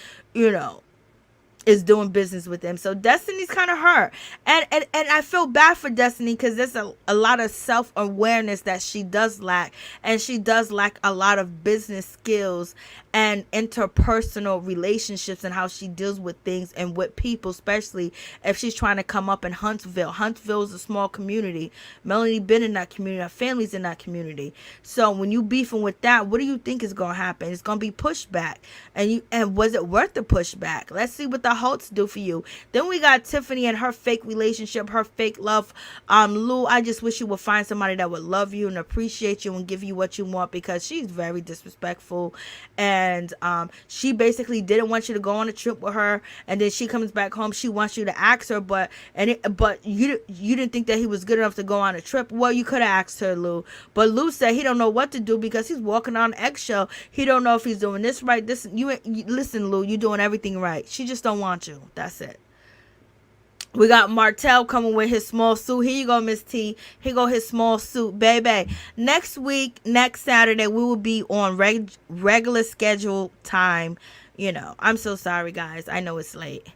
is doing business with them. So Destiny's kind of hurt. And I feel bad for Destiny because there's a lot of self-awareness that she does lack. And she does lack a lot of business skills and interpersonal relationships and how she deals with things and with people, especially if she's trying to come up in Huntsville. Huntsville is a small community. Melanie been in that community. Her family's in that community. So when you beefing with that, what do you think is going to happen? It's going to be pushback. And was it worth the pushback? Let's see what the Holts do for you. Then we got Tiffany and her fake relationship, her fake love. Lou, I just wish you would find somebody that would love you and appreciate you and give you what you want, because she's very disrespectful. And she basically didn't want you to go on a trip with her, and then she comes back home, she wants you to ask her, but you didn't think that he was good enough to go on a trip. Well, you could have asked her, Lou, but Lou said he don't know what to do because he's walking on eggshell. He don't know if he's doing this right. Listen, Lou, you're doing everything right. She just don't want you. That's it. We got Martell coming with his small suit. Here you go, Miss T. Here go his small suit, baby. Next week, next Saturday, we will be on regular schedule time. I'm so sorry, guys. I know it's late.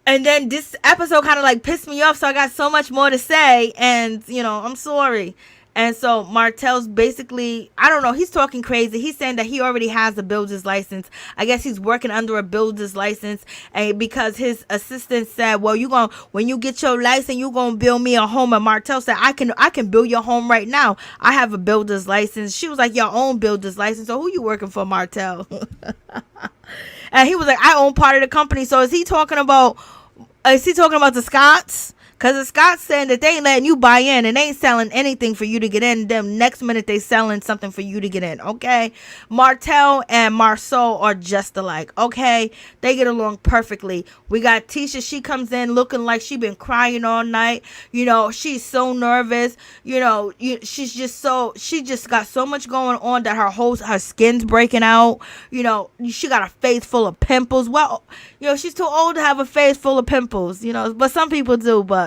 And then this episode kind of like pissed me off, so I got so much more to say. And, I'm sorry. And so Martell's basically, I don't know, he's talking crazy. He's saying that he already has a builder's license. I guess he's working under a builder's license, and because his assistant said, well, when you get your license, you're going to build me a home. And Martell said, I can build your home right now. I have a builder's license. She was like, your own builder's license. So who you working for, Martell? And he was like, I own part of the company. So is he talking about the Scots? Because the Scots saying that they ain't letting you buy in and they ain't selling anything for you to get in. Them next minute they selling something for you to get in. Okay. Martell and Marsau are just alike. Okay. They get along perfectly. We got Tisha. She comes in looking like she been crying all night. She's so nervous. She just got so much going on that her skin's breaking out. She got a face full of pimples. Well, she's too old to have a face full of pimples, but some people do. But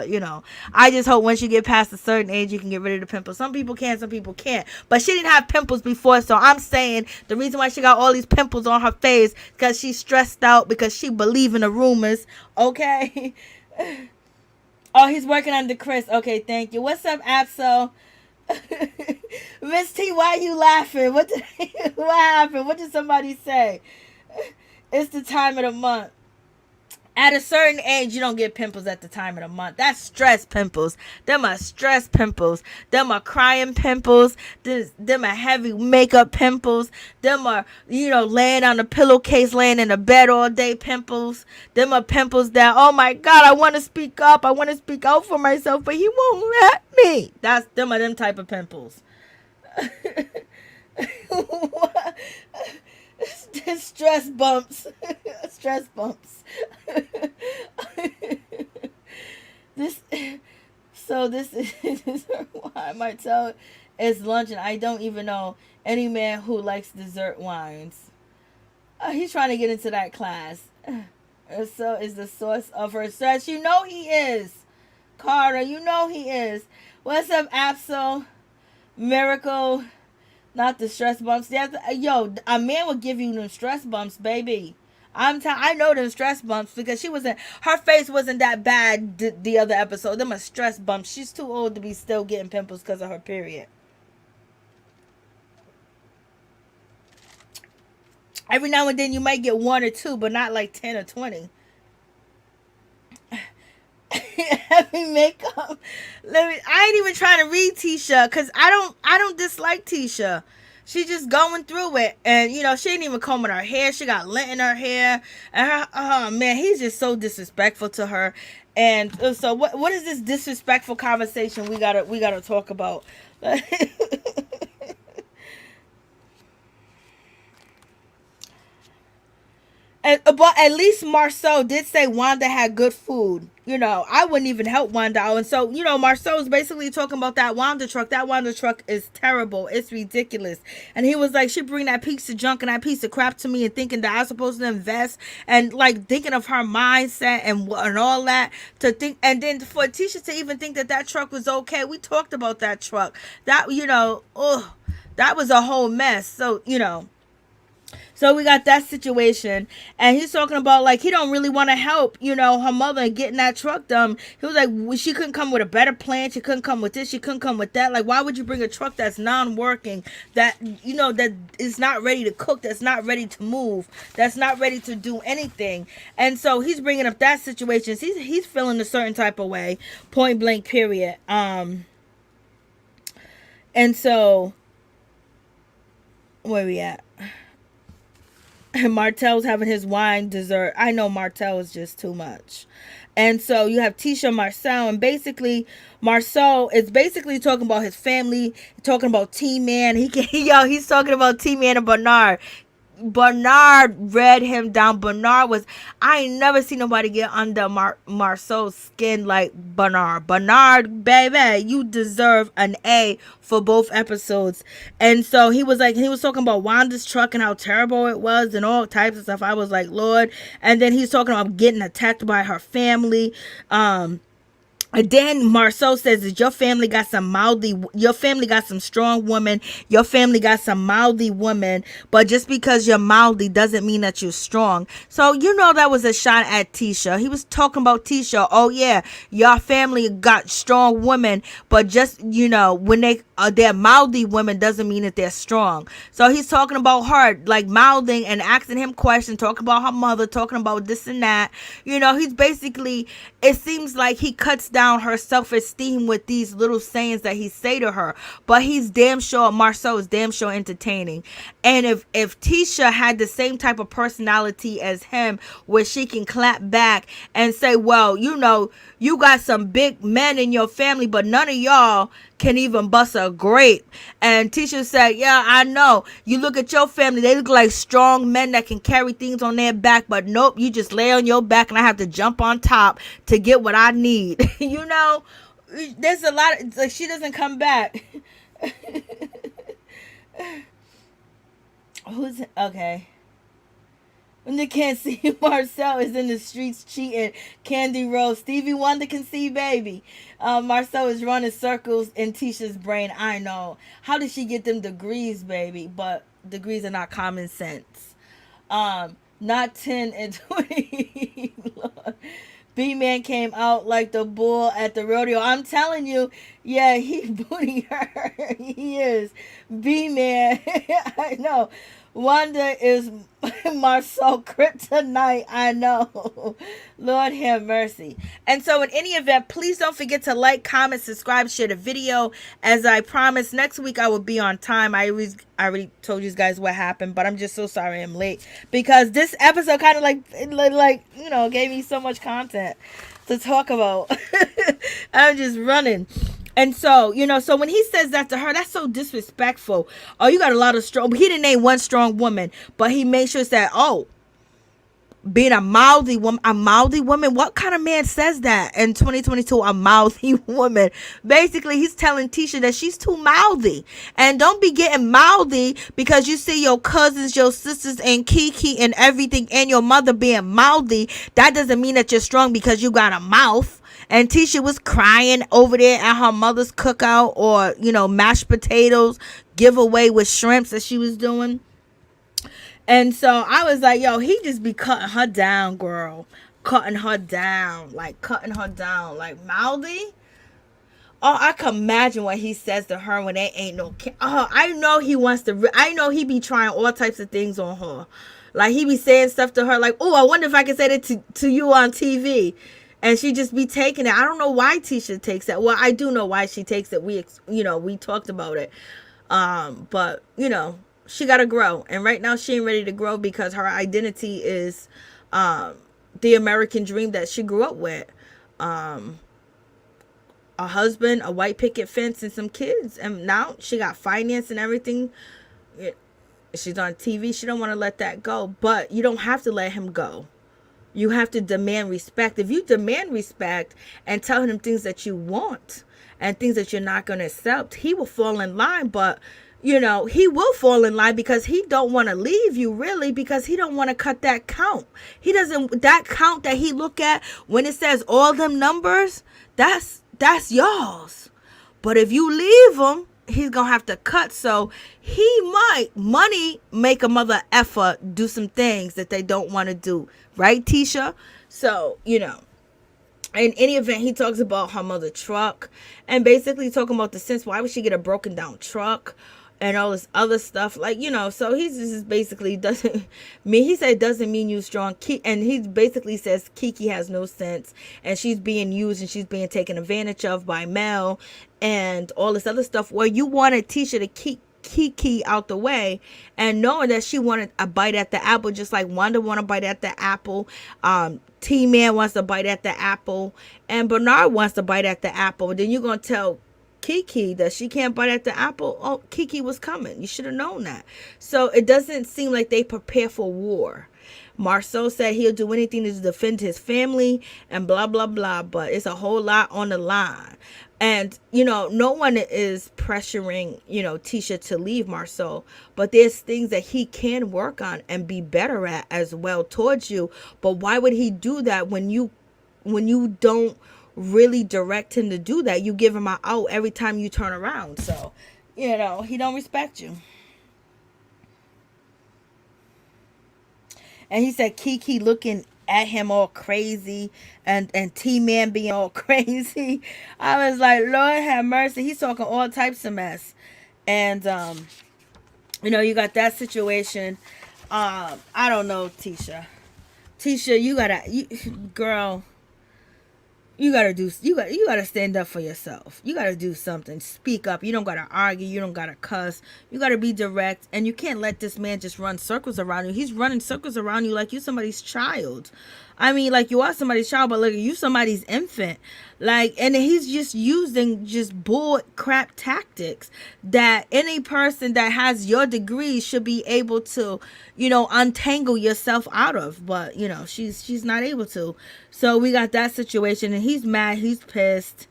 I just hope once you get past a certain age, you can get rid of the pimples. Some people can, some people can't. But she didn't have pimples before, so I'm saying the reason why she got all these pimples on her face because she's stressed out because she believe in the rumors. Okay. Oh, he's working under Chris. Okay, thank you. What's up, Absol? Miss T, why are you laughing? What happened? What did somebody say? It's the time of the month. At a certain age, you don't get pimples at the time of the month. That's stress pimples. Them are stress pimples. Them are crying pimples. Them are heavy makeup pimples. Them are, laying on a pillowcase, laying in a bed all day pimples. Them are pimples that, oh my God, I want to speak up. I want to speak out for myself, but he won't let me. Them are them type of pimples. Stress bumps. Stress bumps. This is why Martell is lunch, and I don't even know any man who likes dessert wines. He's trying to get into that class. So is the source of her stress. He is. Carter, he is. What's up, Absol? Miracle. Not the stress bumps. A man will give you them stress bumps, baby. I know them stress bumps because her face wasn't that bad the other episode. Them are stress bumps. She's too old to be still getting pimples because of her period. Every now and then you might get 1 or 2, but not like 10 or 20. Heavy makeup. I ain't even trying to read Tisha because I don't dislike Tisha. She just going through it, and she ain't even combing her hair. She got lint in her hair, and man, he's just so disrespectful to her. And so what is this disrespectful conversation we gotta talk about? But at least Marsau did say Wanda had good food. I wouldn't even help Wanda out. And so, Marsau is basically talking about that Wanda truck. That Wanda truck is terrible. It's ridiculous. And he was like, she bring that piece of junk and that piece of crap to me and thinking that I'm supposed to invest and like thinking of her mindset and all that to think. And then for Tisha to even think that truck was okay. We talked about that truck. That, that was a whole mess. So, So we got that situation, and he's talking about like he don't really want to help, her mother and getting that truck done. He was like, well, she couldn't come with a better plan. She couldn't come with this. She couldn't come with that. Like, why would you bring a truck that's non-working, that that is not ready to cook, that's not ready to move, that's not ready to do anything? And so he's bringing up that situation. He's feeling a certain type of way, point blank, period. And so where we at? And Martel's having his wine dessert. I know Martel is just too much. And so you have Tisha, Marsau, and basically Marsau is basically talking about his family, talking about T-Man. He's talking about T-Man and Bernard. Bernard read him down. I ain't never seen nobody get under Marsau's skin like Bernard. Bernard, baby, you deserve an A for both episodes. And so he was talking about Wanda's truck and how terrible it was and all types of stuff. I was like, Lord. And then he's talking about getting attacked by her family. And then Marsau says that your family got some strong women. Your family got some mouthy women. But just because you're mouthy doesn't mean that you're strong. So, that was a shot at Tisha. He was talking about Tisha. Oh, yeah, your family got strong women. But just, when they're mouthy women doesn't mean that they're strong. So he's talking about her, like mouthing and asking him questions, talking about her mother, talking about this and that. He's basically, it seems like he cuts down her self-esteem with these little sayings that he say to her, but Marsau is damn sure entertaining. And if Tisha had the same type of personality as him, where she can clap back and say, well, you got some big men in your family, but none of y'all can even bust a grape. And Tisha said, yeah, I know. You look at your family, they look like strong men that can carry things on their back, but nope, you just lay on your back and I have to jump on top to get what I need. There's a lot of, like, she doesn't come back. Okay. When they can't see, Marsau is in the streets cheating. Candy Rose. Stevie Wonder can see, baby. Marsau is running circles in Tisha's brain. I know. How did she get them degrees, baby? But degrees are not common sense. Not 10 and 20. B-Man came out like the bull at the rodeo. I'm telling you, yeah, he booting her. He is. B-Man. I know. Wanda is Marsau kryptonite. I know. Lord have mercy. And so in any event, please don't forget to like, comment, subscribe, share the video. As I promised, next week I will be on time. I already told you guys what happened, but I'm just so sorry I'm late, because this episode kind of like gave me so much content to talk about. I'm just running. And so, so when he says that to her, that's so disrespectful. Oh, you got a lot of strong. He didn't name one strong woman, but he made sure that, being a mouthy woman, what kind of man says that in 2022? A mouthy woman. Basically, he's telling Tisha that she's too mouthy. And don't be getting mouthy because you see your cousins, your sisters, and Kiki and everything, and your mother being mouthy. That doesn't mean that you're strong because you got a mouth. And Tisha was crying over there at her mother's cookout, or, mashed potatoes, giveaway with shrimps that she was doing. And so I was like, yo, he just be cutting her down, girl. Cutting her down. Like, mouthy. Oh, I can imagine what he says to her when they ain't no... I know he wants to... I know he be trying all types of things on her. Like, he be saying stuff to her like, oh, I wonder if I can say that to you on TV. And she just be taking it. I don't know why Tisha takes that. Well, I do know why she takes it. We talked about it. But, she got to grow. And right now she ain't ready to grow because her identity is the American dream that she grew up with. A husband, a white picket fence, and some kids. And now she got finance and everything. She's on TV. She don't want to let that go. But you don't have to let him go. You have to demand respect. If you demand respect and tell him things that you want and things that you're not going to accept, he will fall in line. But, he will fall in line because he don't want to leave you, really, because he don't want to cut that count. He doesn't, that count that he look at when it says all them numbers, that's y'all's. But if you leave him he's gonna have to cut. So he might money make a mother effort do some things that they don't want to do, right, Tisha? So in any event, he talks about her mother truck and basically talking about the sense, why would she get a broken down truck and all this other stuff, so he's just basically doesn't mean, he said doesn't mean you strong, and he basically says Kiki has no sense and she's being used and she's being taken advantage of by Mel and all this other stuff, where you wanted Tisha to keep Kiki out the way, and knowing that she wanted a bite at the apple, just like Wanda want a bite at the apple, T-Man wants to bite at the apple, and Bernard wants to bite at the apple. Then you're gonna tell Kiki that she can't bite at the apple? Oh, Kiki was coming. You should have known that. So it doesn't seem like they prepare for war. Marsau said he'll do anything to defend his family and blah, blah, blah. But it's a whole lot on the line. And, no one is pressuring, Tisha to leave Marsau. But there's things that he can work on and be better at as well towards you. But why would he do that when you don't really direct him to do that? You give him an out every time you turn around. So, he don't respect you. And he said Kiki looking at him all crazy and T-Man being all crazy. I was like, Lord have mercy. He's talking all types of mess. And, you got that situation. I don't know, Tisha. Tisha, girl, you gotta stand up for yourself. You gotta do something. Speak up. You don't gotta argue. You don't gotta cuss. You gotta be direct. And you can't let this man just run circles around you. He's running circles around you like you somebody's child. I mean, like you are somebody's child, but look, you somebody's infant. And he's just using just bull crap tactics that any person that has your degree should be able to, untangle yourself out of. But, she's not able to. So we got that situation, and he's mad, he's pissed,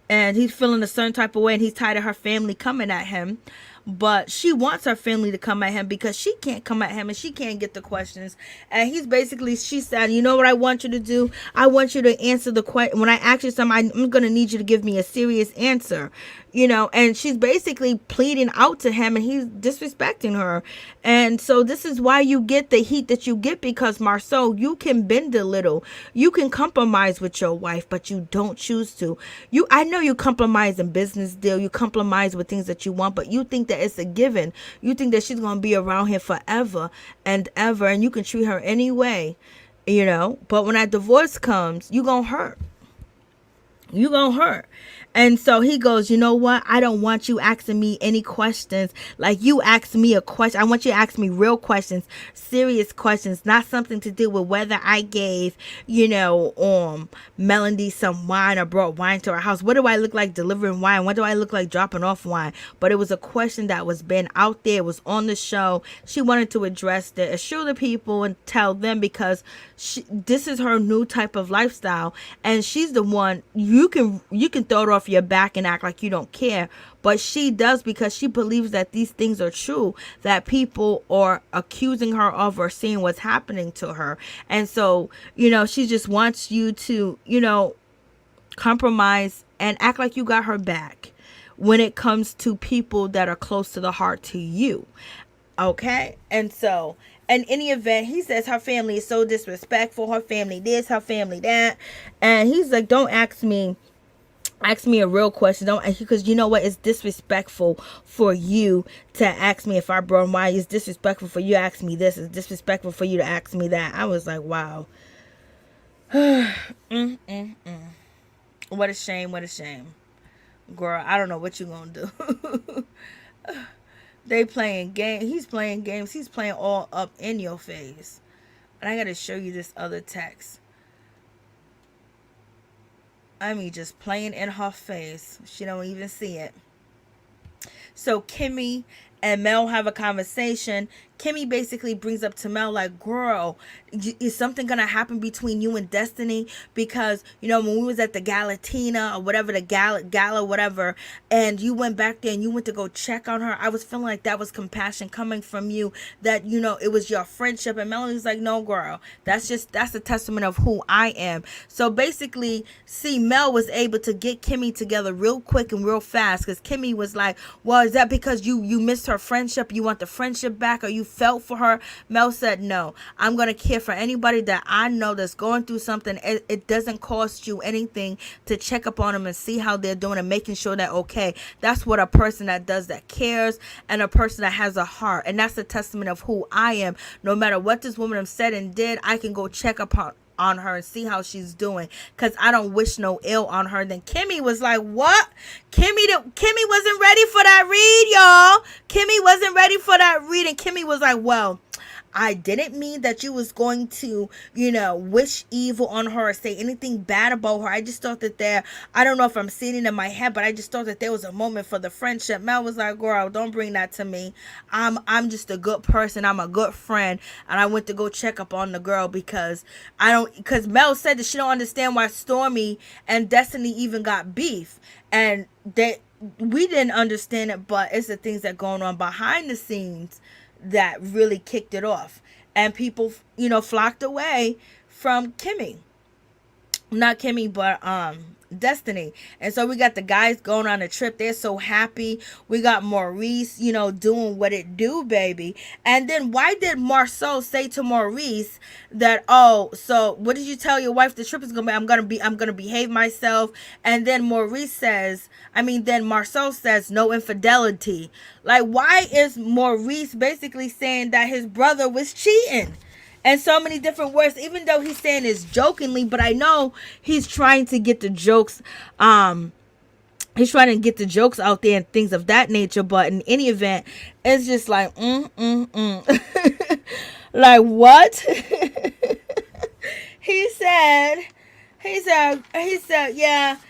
and he's feeling a certain type of way, and he's tired of her family coming at him. But she wants her family to come at him because she can't come at him and she can't get the questions. And she said, you know what I want you to do? I want you to answer the question. When I ask you something, I'm going to need you to give me a serious answer. And she's basically pleading out to him and he's disrespecting her. And so this is why you get the heat that you get, because Marsau, you can bend a little. You can compromise with your wife, but you don't choose to. I know you compromise in business deal. You compromise with things that you want, but you think that it's a given. You think that she's going to be around here forever and ever, and you can treat her any way, But when that divorce comes, you going to hurt. You going to hurt. And so he goes, you know what? I don't want you asking me any questions. Like you asked me a question. I want you to ask me real questions, serious questions, not something to do with whether I gave, Melody some wine or brought wine to our house. What do I look like delivering wine? What do I look like dropping off wine? But it was a question that was been out there. It was on the show. She wanted to address it, assure the people and tell them, because this is her new type of lifestyle. And she's the one, you can throw it off your back and act like you don't care, but she does, because she believes that these things are true, that people are accusing her of or seeing what's happening to her. And so she just wants you to compromise and act like you got her back when it comes to people that are close to the heart to you. Okay. And so in any event, he says her family is so disrespectful, her family this, her family that, and he's like, don't ask me a real question. Don't, because you know what? It's disrespectful for you to ask me if I brought wine. It's disrespectful for you to ask me this. It's disrespectful for you to ask me that. I was like, wow. What a shame. What a shame. Girl, I don't know what you gonna do. They playing games. He's playing games. He's playing all up in your face. And I gotta show you this other text. I mean, just playing in her face. She don't even see it. So Kimmi and Mel have a conversation. Kimmi basically brings up to Mel like, girl, is something gonna happen between you and Destiny? Because, you know, when we was at the Galatina or whatever, the gala whatever, and you went back there and you went to go check on her, I was feeling like that was compassion coming from you, that, you know, it was your friendship. And Melanie's like, no, girl, that's a testament of who I am. So basically, see, Mel was able to get Kimmi together real quick and real fast, because Kimmi was like, well, is that because you missed her friendship, you want the friendship back, or you felt for her? Mel said, no, I'm gonna care for anybody that I know that's going through something. It doesn't cost you anything to check up on them and see how they're doing and making sure that okay. That's what a person that does, that cares, and a person that has a heart. And that's a testament of who I am. No matter what this woman have said and did, I can go check up on her and see how she's doing, because I don't wish no ill on her. Then Kimmi was like, what? Kimmi wasn't ready for that read, y'all. Kimmi wasn't ready for that read. And Kimmi was like, well, I didn't mean that you was going to, you know, wish evil on her or say anything bad about her. I just thought that I don't know if I'm seeing it in my head, but I just thought that there was a moment for the friendship. Mel was like, girl, don't bring that to me. I'm just a good person. I'm a good friend. And I went to go check up on the girl because Mel said that she don't understand why Stormy and Destiny even got beef. And we didn't understand it, but it's the things that going on behind the scenes that really kicked it off, and people, you know, flocked away from Kimmi, not Kimmi, but Destiny. And so we got the guys going on a trip. They're so happy. We got Maurice, you know, doing what it do, baby. And then why did Marsau say to Maurice that, oh, so what did you tell your wife the trip is gonna be? I'm gonna behave myself. And then then Marsau says no infidelity. Like, why is Maurice basically saying that his brother was cheating? And so many different words, even though he's saying this jokingly, but I know he's trying to get the jokes, he's trying to get the jokes out there and things of that nature. But in any event, it's just like, like, what? he said, yeah,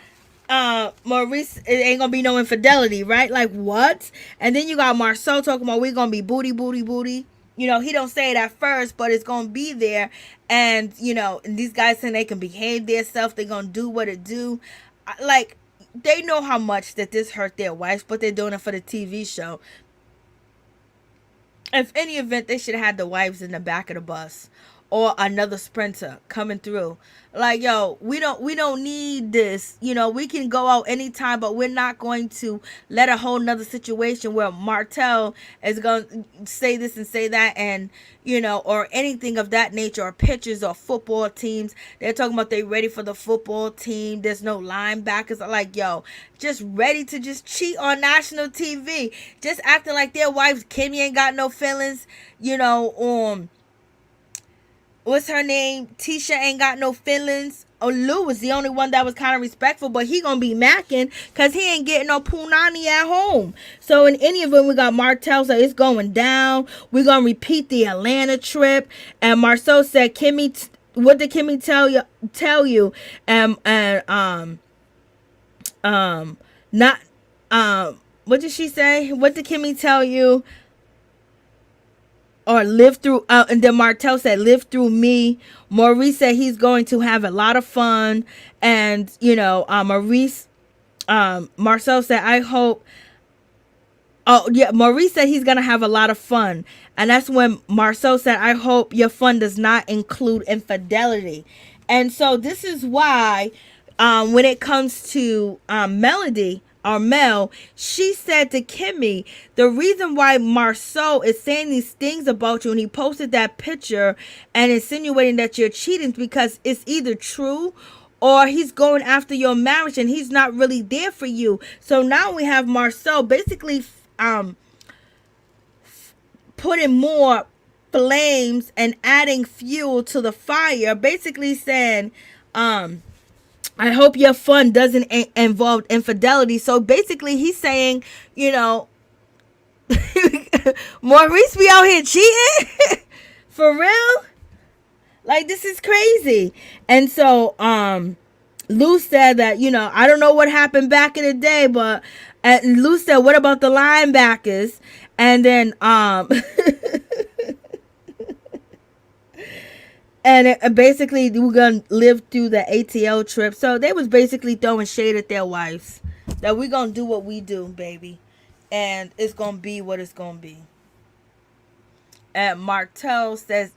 Maurice, it ain't gonna be no infidelity, right? Like, what? And then you got Marsau talking about we gonna be booty. You know, he don't say it at first, but it's going to be there. And, you know, these guys saying they can behave themselves. They're going to do what it do. Like, they know how much that this hurt their wives, but they're doing it for the TV show. If any event, they should have had the wives in the back of the bus, or another sprinter coming through. Like, yo, we don't need this. You know, we can go out anytime, but we're not going to let a whole nother situation where Martell is going to say this and say that, and, you know, or anything of that nature, or pictures or football teams. They're talking about they ready for the football team. There's no linebackers. Like, yo, just ready to just cheat on national TV. Just acting like their wives. Kimmi ain't got no feelings, you know, what's her name? Tisha ain't got no feelings. Oh, Lou was the only one that was kind of respectful, but he gonna be macking because he ain't getting no punani at home. So in any event, we got Martell, so it's going down. We're gonna repeat the Atlanta trip. And Marsau said, Kimmi, what did Kimmi tell you? What did she say? What did Kimmi tell you? Or live through, and then Martell said, live through me. Maurice said he's going to have a lot of fun. And, you know, Marsau said, I hope, Maurice said he's going to have a lot of fun. And that's when Marsau said, I hope your fun does not include infidelity. And so this is why, when it comes to Melody, or Mel, she said to Kimmi, the reason why Marsau is saying these things about you, and he posted that picture and insinuating that you're cheating, is because it's either true or he's going after your marriage and he's not really there for you. So now we have Marsau basically putting more flames and adding fuel to the fire, basically saying, I hope your fun doesn't involve infidelity. So basically he's saying, you know, Maurice be out here cheating? For real? Like, this is crazy. And so Lou said that, you know, I don't know what happened back in the day, but Lou said, what about the linebackers? And then And basically, we're gonna live through the ATL trip. So they was basically throwing shade at their wives that we gonna do what we do, baby, and it's gonna be what it's gonna be. And Martell says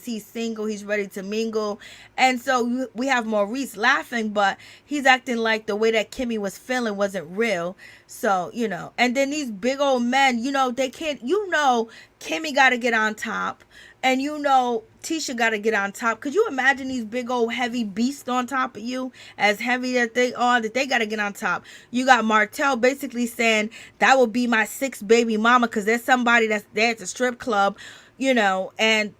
he's single, he's ready to mingle. And so we have Maurice laughing, but he's acting like the way that Kimmi was feeling wasn't real. So, and then these big old men, they can't, Kimmi got to get on top, and Tisha got to get on top. Could you imagine these big old heavy beasts on top of you, as heavy that they are, that they got to get on top? You got Martell basically saying that will be my sixth baby mama, because there's somebody that's there at the strip club, and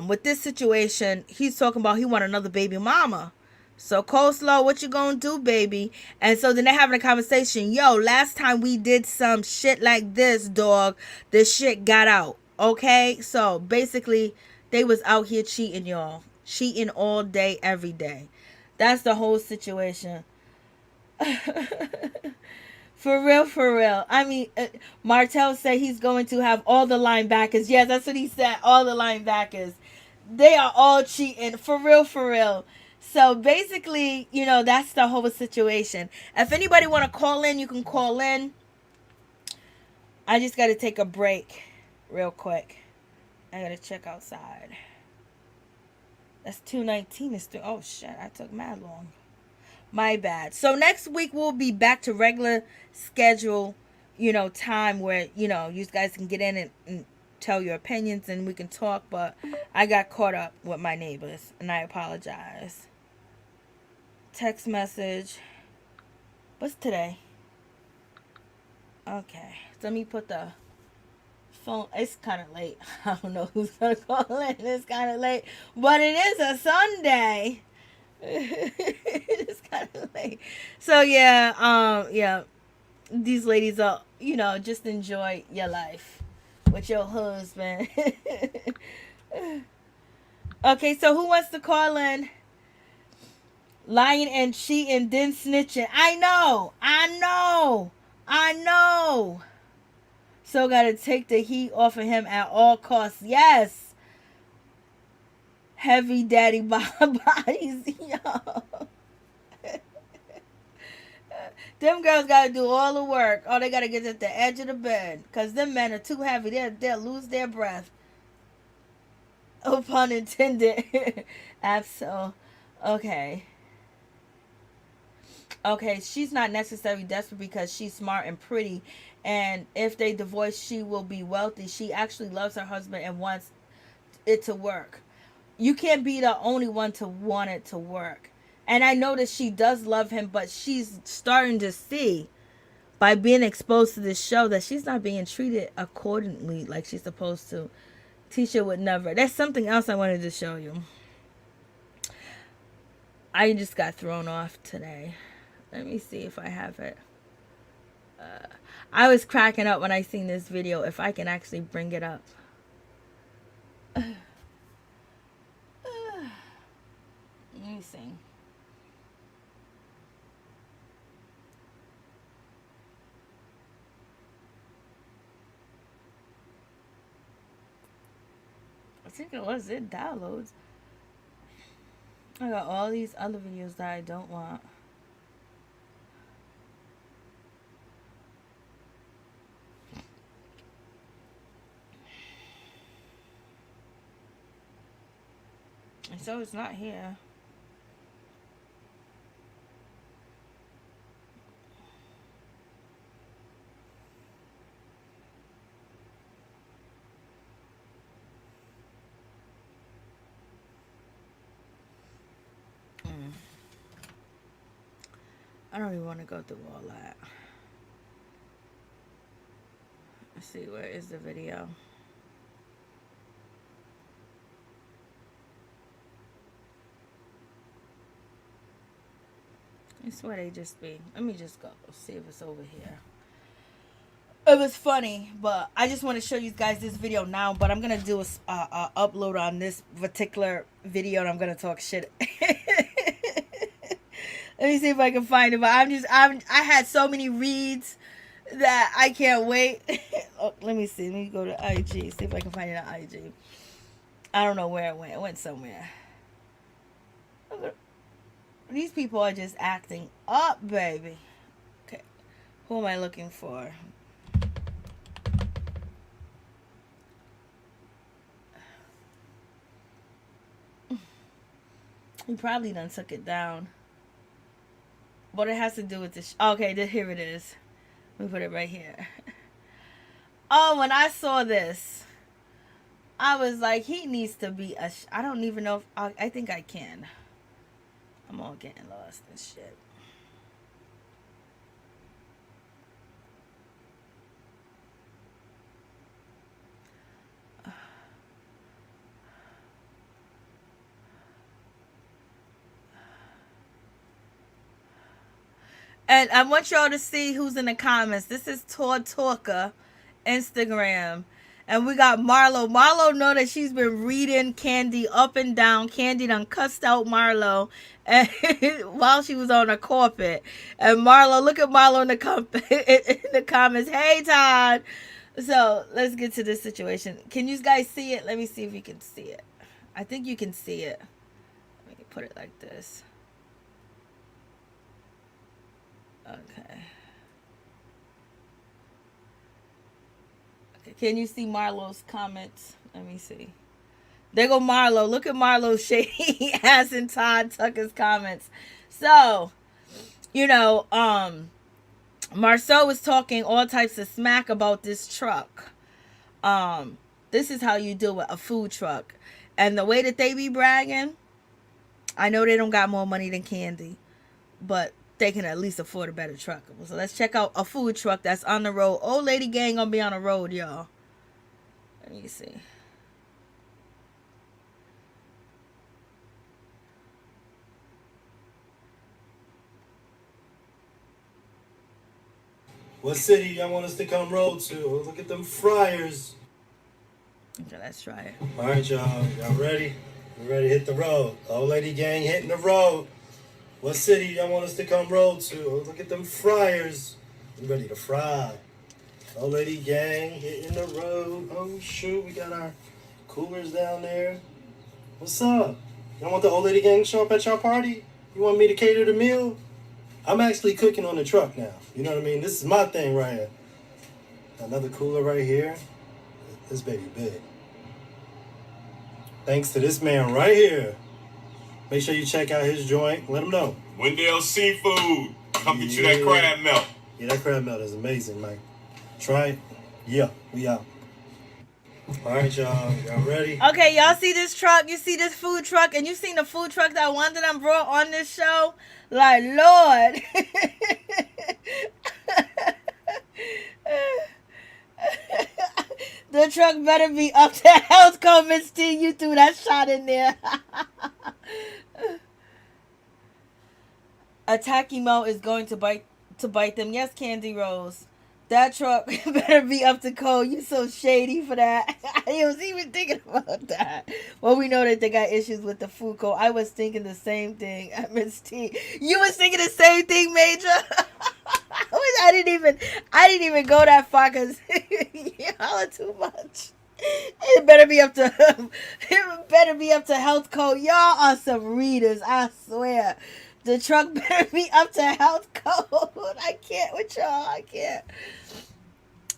with this situation, he's talking about he want another baby mama. So Coleslaw, what you gonna do, baby? And so then they're having a conversation. Yo, last time we did some shit like this, dog, the shit got out. Okay? So basically, they was out here cheating, y'all. Cheating all day, every day. That's the whole situation. For real, for real. I mean, Martell said he's going to have all the linebackers. Yes, that's what he said. All the linebackers. They are all cheating. For real, for real. So basically, that's the whole situation. If anybody want to call in, you can call in. I just got to take a break real quick. I got to check outside. That's 2:19. Oh, shit. I took mad long. My bad. So next week we'll be back to regular schedule, time where, you guys can get in and tell your opinions and we can talk. But I got caught up with my neighbors and I apologize. Text message. What's today? Okay. So let me put the phone. It's kind of late. I don't know who's going to call in. It's kind of late. But it is a Sunday. It's kind of late. So yeah, these ladies are, just enjoy your life with your husband. Okay, so who wants to call in? Lying and cheating, then snitching. I know. So gotta take the heat off of him at all costs. Yes. Heavy daddy bodies, yo. Them girls gotta do all the work. Oh, they gotta get at the edge of the bed, cause them men are too heavy. They'll lose their breath. Oh, pun intended. Absolutely. Okay, she's not necessarily desperate because she's smart and pretty, and if they divorce, she will be wealthy. She actually loves her husband and wants it to work. You can't be the only one to want it to work. And I know that she does love him, but she's starting to see by being exposed to this show that she's not being treated accordingly like she's supposed to. Tisha would never. That's something else I wanted to show you. I just got thrown off today. Let me see if I have it. I was cracking up when I seen this video, if I can actually bring it up. Let me see. I think it was it downloads. I got all these other videos that I don't want. And so it's not here. I don't even want to go through all that. Let's see, where is the video? I swear they just be. Let me just go see if it's over here. It was funny, but I just want to show you guys this video now. But I'm gonna do a upload on this particular video, and I'm gonna talk shit. Let me see if I can find it. But I had so many reads that I can't wait. Oh, let me see. Let me go to IG. See if I can find it on IG. I don't know where it went. It went somewhere. These people are just acting up, baby. Okay. Who am I looking for? He probably done took it down. But it has to do with this. Okay, here it is. Let me put it right here. Oh, when I saw this, I was like, he needs to be I don't even know if I think I can. I'm all getting lost and shit. And I want y'all to see who's in the comments. This is Todd Talker, Instagram. And we got Marlo. Marlo know that she's been reading Candy up and down. Candy done cussed out Marlo and while she was on a carpet. And Marlo, look at Marlo in the comments. Hey, Todd. So let's get to this situation. Can you guys see it? Let me see if you can see it. I think you can see it. Let me put it like this. Okay. Can you see Marlo's comments? Let me see. There go Marlo. Look at Marlo's shady ass in Todd Tucker's comments. So, you know, Marsau was talking all types of smack about this truck. This is how you deal with a food truck. And the way that they be bragging, I know they don't got more money than Candy, but they can at least afford a better truck. So let's check out a food truck that's on the road. Old lady gang gonna be on the road, y'all. Let me see. What city y'all want us to come roll to? Look at them fryers. Okay, let's try it. All right, y'all. Y'all ready? We ready to hit the road. Old lady gang hitting the road. What city y'all want us to come roll to? Look at them fryers. We ready to fry. Old lady gang hitting the road. Oh, shoot. We got our coolers down there. What's up? Y'all want the old lady gang to show up at your party? You want me to cater the meal? I'm actually cooking on the truck now. You know what I mean? This is my thing right here. Another cooler right here. This baby big. Thanks to this man right here. Make sure you check out his joint. Let him know. Wendell Seafood. Come get you that crab melt. Yeah, that crab melt is amazing, Mike. Try it. Yeah, we out. All right, y'all. Y'all ready? Okay, y'all see this truck? You see this food truck? And you seen the food truck that Wanda done brought on this show? Like, Lord. The truck better be up to health code, Miss T. You threw that shot in there. Attacky Mo is going to bite them. Yes, Candy Rose. That truck better be up to code. You so shady for that. I was even thinking about that. Well, we know that they got issues with the food code. I was thinking the same thing. Miss T. You was thinking the same thing, Major. I didn't even go that far because y'all are too much. It better be up to health code. Y'all are some readers, I swear. The truck better be up to health code. I can't with y'all. I can't.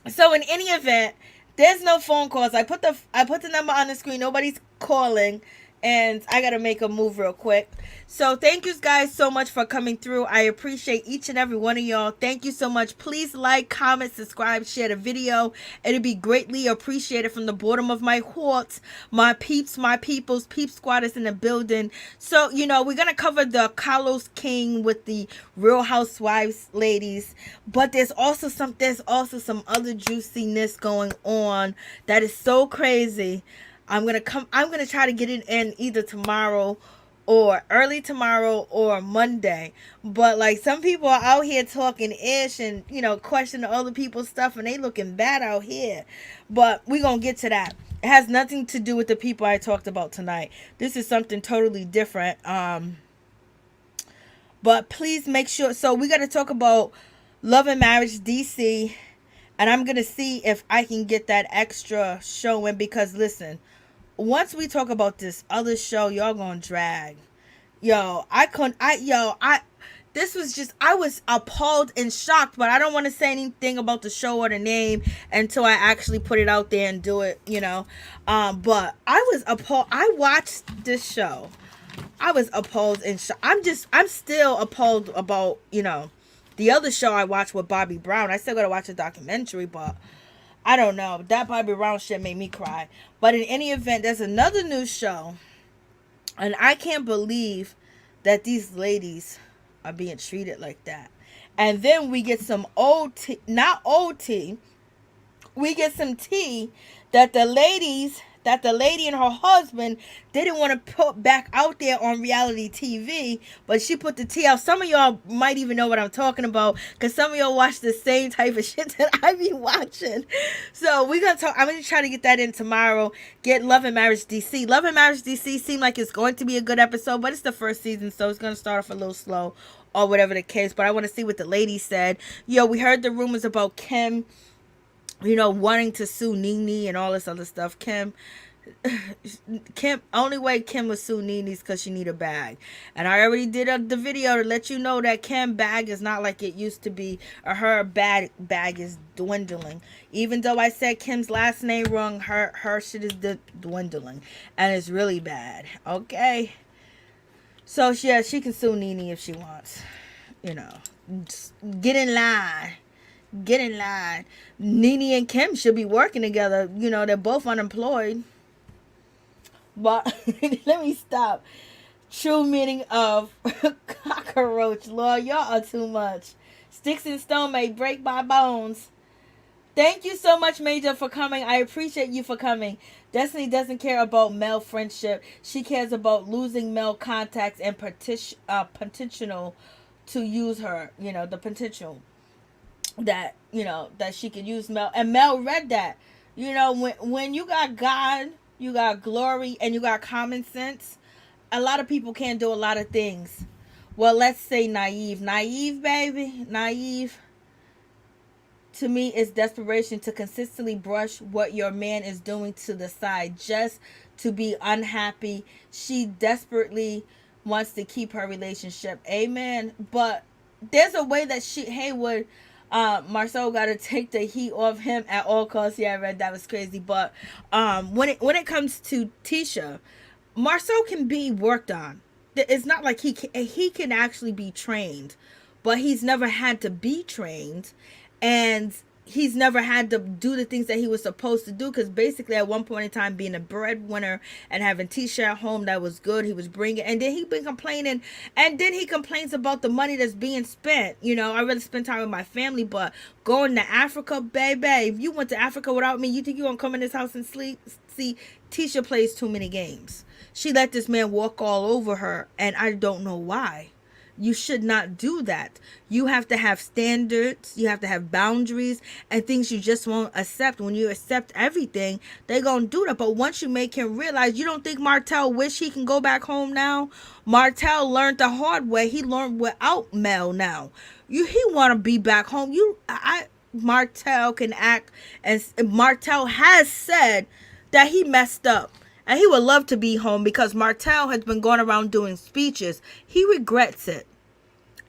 So in any event, there's no phone calls. I put the number on the screen. Nobody's calling. And I got to make a move real quick. So thank you guys so much for coming through. I appreciate each and every one of y'all. Thank you so much. Please like, comment, subscribe, share the video. It'd be greatly appreciated from the bottom of my heart. My peeps, my peoples, peep squad is in the building. So, you know, we're going to cover the Carlos King with the Real Housewives ladies. But there's also some other juiciness going on that is so crazy. I'm gonna try to get it in either tomorrow or early tomorrow or Monday. But like some people are out here talking ish and, you know, questioning other people's stuff and they looking bad out here. But we're gonna get to that. It has nothing to do with the people I talked about tonight. This is something totally different. But please make sure. So we gotta talk about Love and Marriage DC. And I'm gonna see if I can get that extra showing because listen, once we talk about this other show, y'all gonna drag. Yo, I couldn't. I this was just, I was appalled and shocked, but I don't want to say anything about the show or the name until I actually put it out there and do it, but I was appalled. I watched this show. I was appalled and shocked. I'm still appalled about, the other show I watched with Bobby Brown. I still gotta watch the documentary, but I don't know. That Bobby Brown shit made me cry. But in any event, there's another new show, and I can't believe that these ladies are being treated like that. And then we get some OT, not OT, we get some tea that the lady and her husband didn't want to put back out there on reality TV, but she put the tea out. Some of y'all might even know what I'm talking about, because some of y'all watch the same type of shit that I be watching. So we're going to talk. I'm going to try to get that in tomorrow. Get Love and Marriage DC. Love and Marriage DC seemed like it's going to be a good episode, but it's the first season, so it's going to start off a little slow or whatever the case. But I want to see what the ladies said. We heard the rumors about Kim, wanting to sue Nene and all this other stuff. Kim, only way Kim would sue Nene is because she need a bag. And I already did the video to let you know that Kim bag is not like it used to be, or her bag is dwindling. Even though I said Kim's last name wrong, her shit is dwindling. And it's really bad. Okay. So yeah, she can sue Nene if she wants. Just get in line. Get in line. Nene and Kim should be working together. They're both unemployed. But let me stop. True meaning of cockroach. Lord, y'all are too much. Sticks and stone may break my bones. Thank you so much, Major, for coming. I appreciate you for coming. Destiny doesn't care about male friendship. She cares about losing male contacts and potential to use her. The potential that that she could use Mel, and Mel read that. When you got God, you got glory, and you got common sense, a lot of people can't do a lot of things. Well, let's say naive, baby, naive. To me, is desperation to consistently brush what your man is doing to the side just to be unhappy. She desperately wants to keep her relationship. Amen. But there's a way that Haywood, Marsau got to take the heat off him at all costs. Yeah, I read that was crazy. But when it comes to Tisha, Marsau can be worked on. It's not like he can actually be trained, but he's never had to be trained, and he's never had to do the things that he was supposed to do, because basically at one point in time, being a breadwinner and having Tisha at home, that was good. He was bringing, and then he been complaining, and then he complains about the money that's being spent. I rather spend time with my family, but going to Africa, baby, if you went to Africa without me, you think you gonna come in this house and sleep? See, Tisha plays too many games. She let this man walk all over her, and I don't know why. You should not do that. You have to have standards. You have to have boundaries and things you just won't accept. When you accept everything, they gonna do that. But once you make him realize, you don't think Martell wish he can go back home now? Martell learned the hard way. He learned without Mel now. He want to be back home. Martell can act, and Martell has said that he messed up. And he would love to be home, because Martell has been going around doing speeches. He regrets it.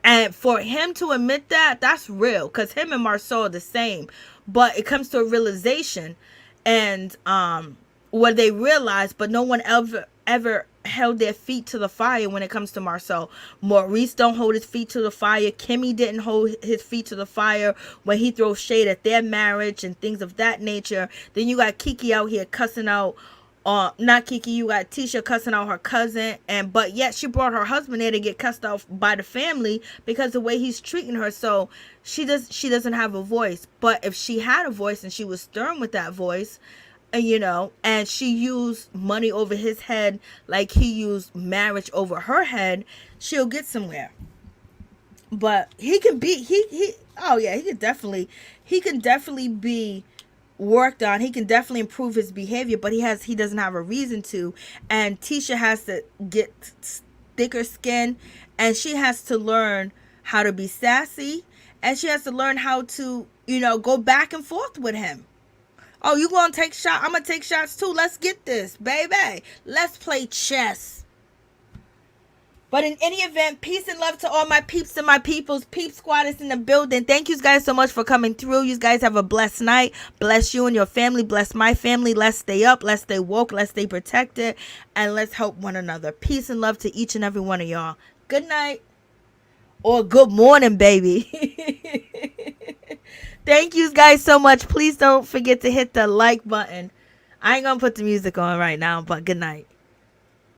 And for him to admit that, that's real. Because him and Marsau are the same. But it comes to a realization. And what they realize, but no one ever held their feet to the fire when it comes to Marsau. Maurice don't hold his feet to the fire. Kimmi didn't hold his feet to the fire when he throws shade at their marriage and things of that nature. Then you got Kiki out here cussing out, not Kiki, you got Tisha cussing out her cousin, but yet she brought her husband there to get cussed out by the family because of the way he's treating her. So she doesn't have a voice. But if she had a voice and she was stern with that voice, and she used money over his head like he used marriage over her head, she'll get somewhere. But he can definitely be worked on. He can definitely improve his behavior, but he doesn't have a reason to. And Tisha has to get thicker skin, and she has to learn how to be sassy, and she has to learn how to go back and forth with him. Oh, you gonna take shot? I'm gonna take shots too. Let's get this, baby. Let's play chess. But in any event, peace and love to all my peeps and my peoples. Peep Squad is in the building. Thank you guys so much for coming through. You guys have a blessed night. Bless you and your family. Bless my family. Let's stay up. Let's stay woke. Let's stay protected. And let's help one another. Peace and love to each and every one of y'all. Good night. Or good morning, baby. Thank you guys so much. Please don't forget to hit the like button. I ain't gonna put the music on right now, but good night.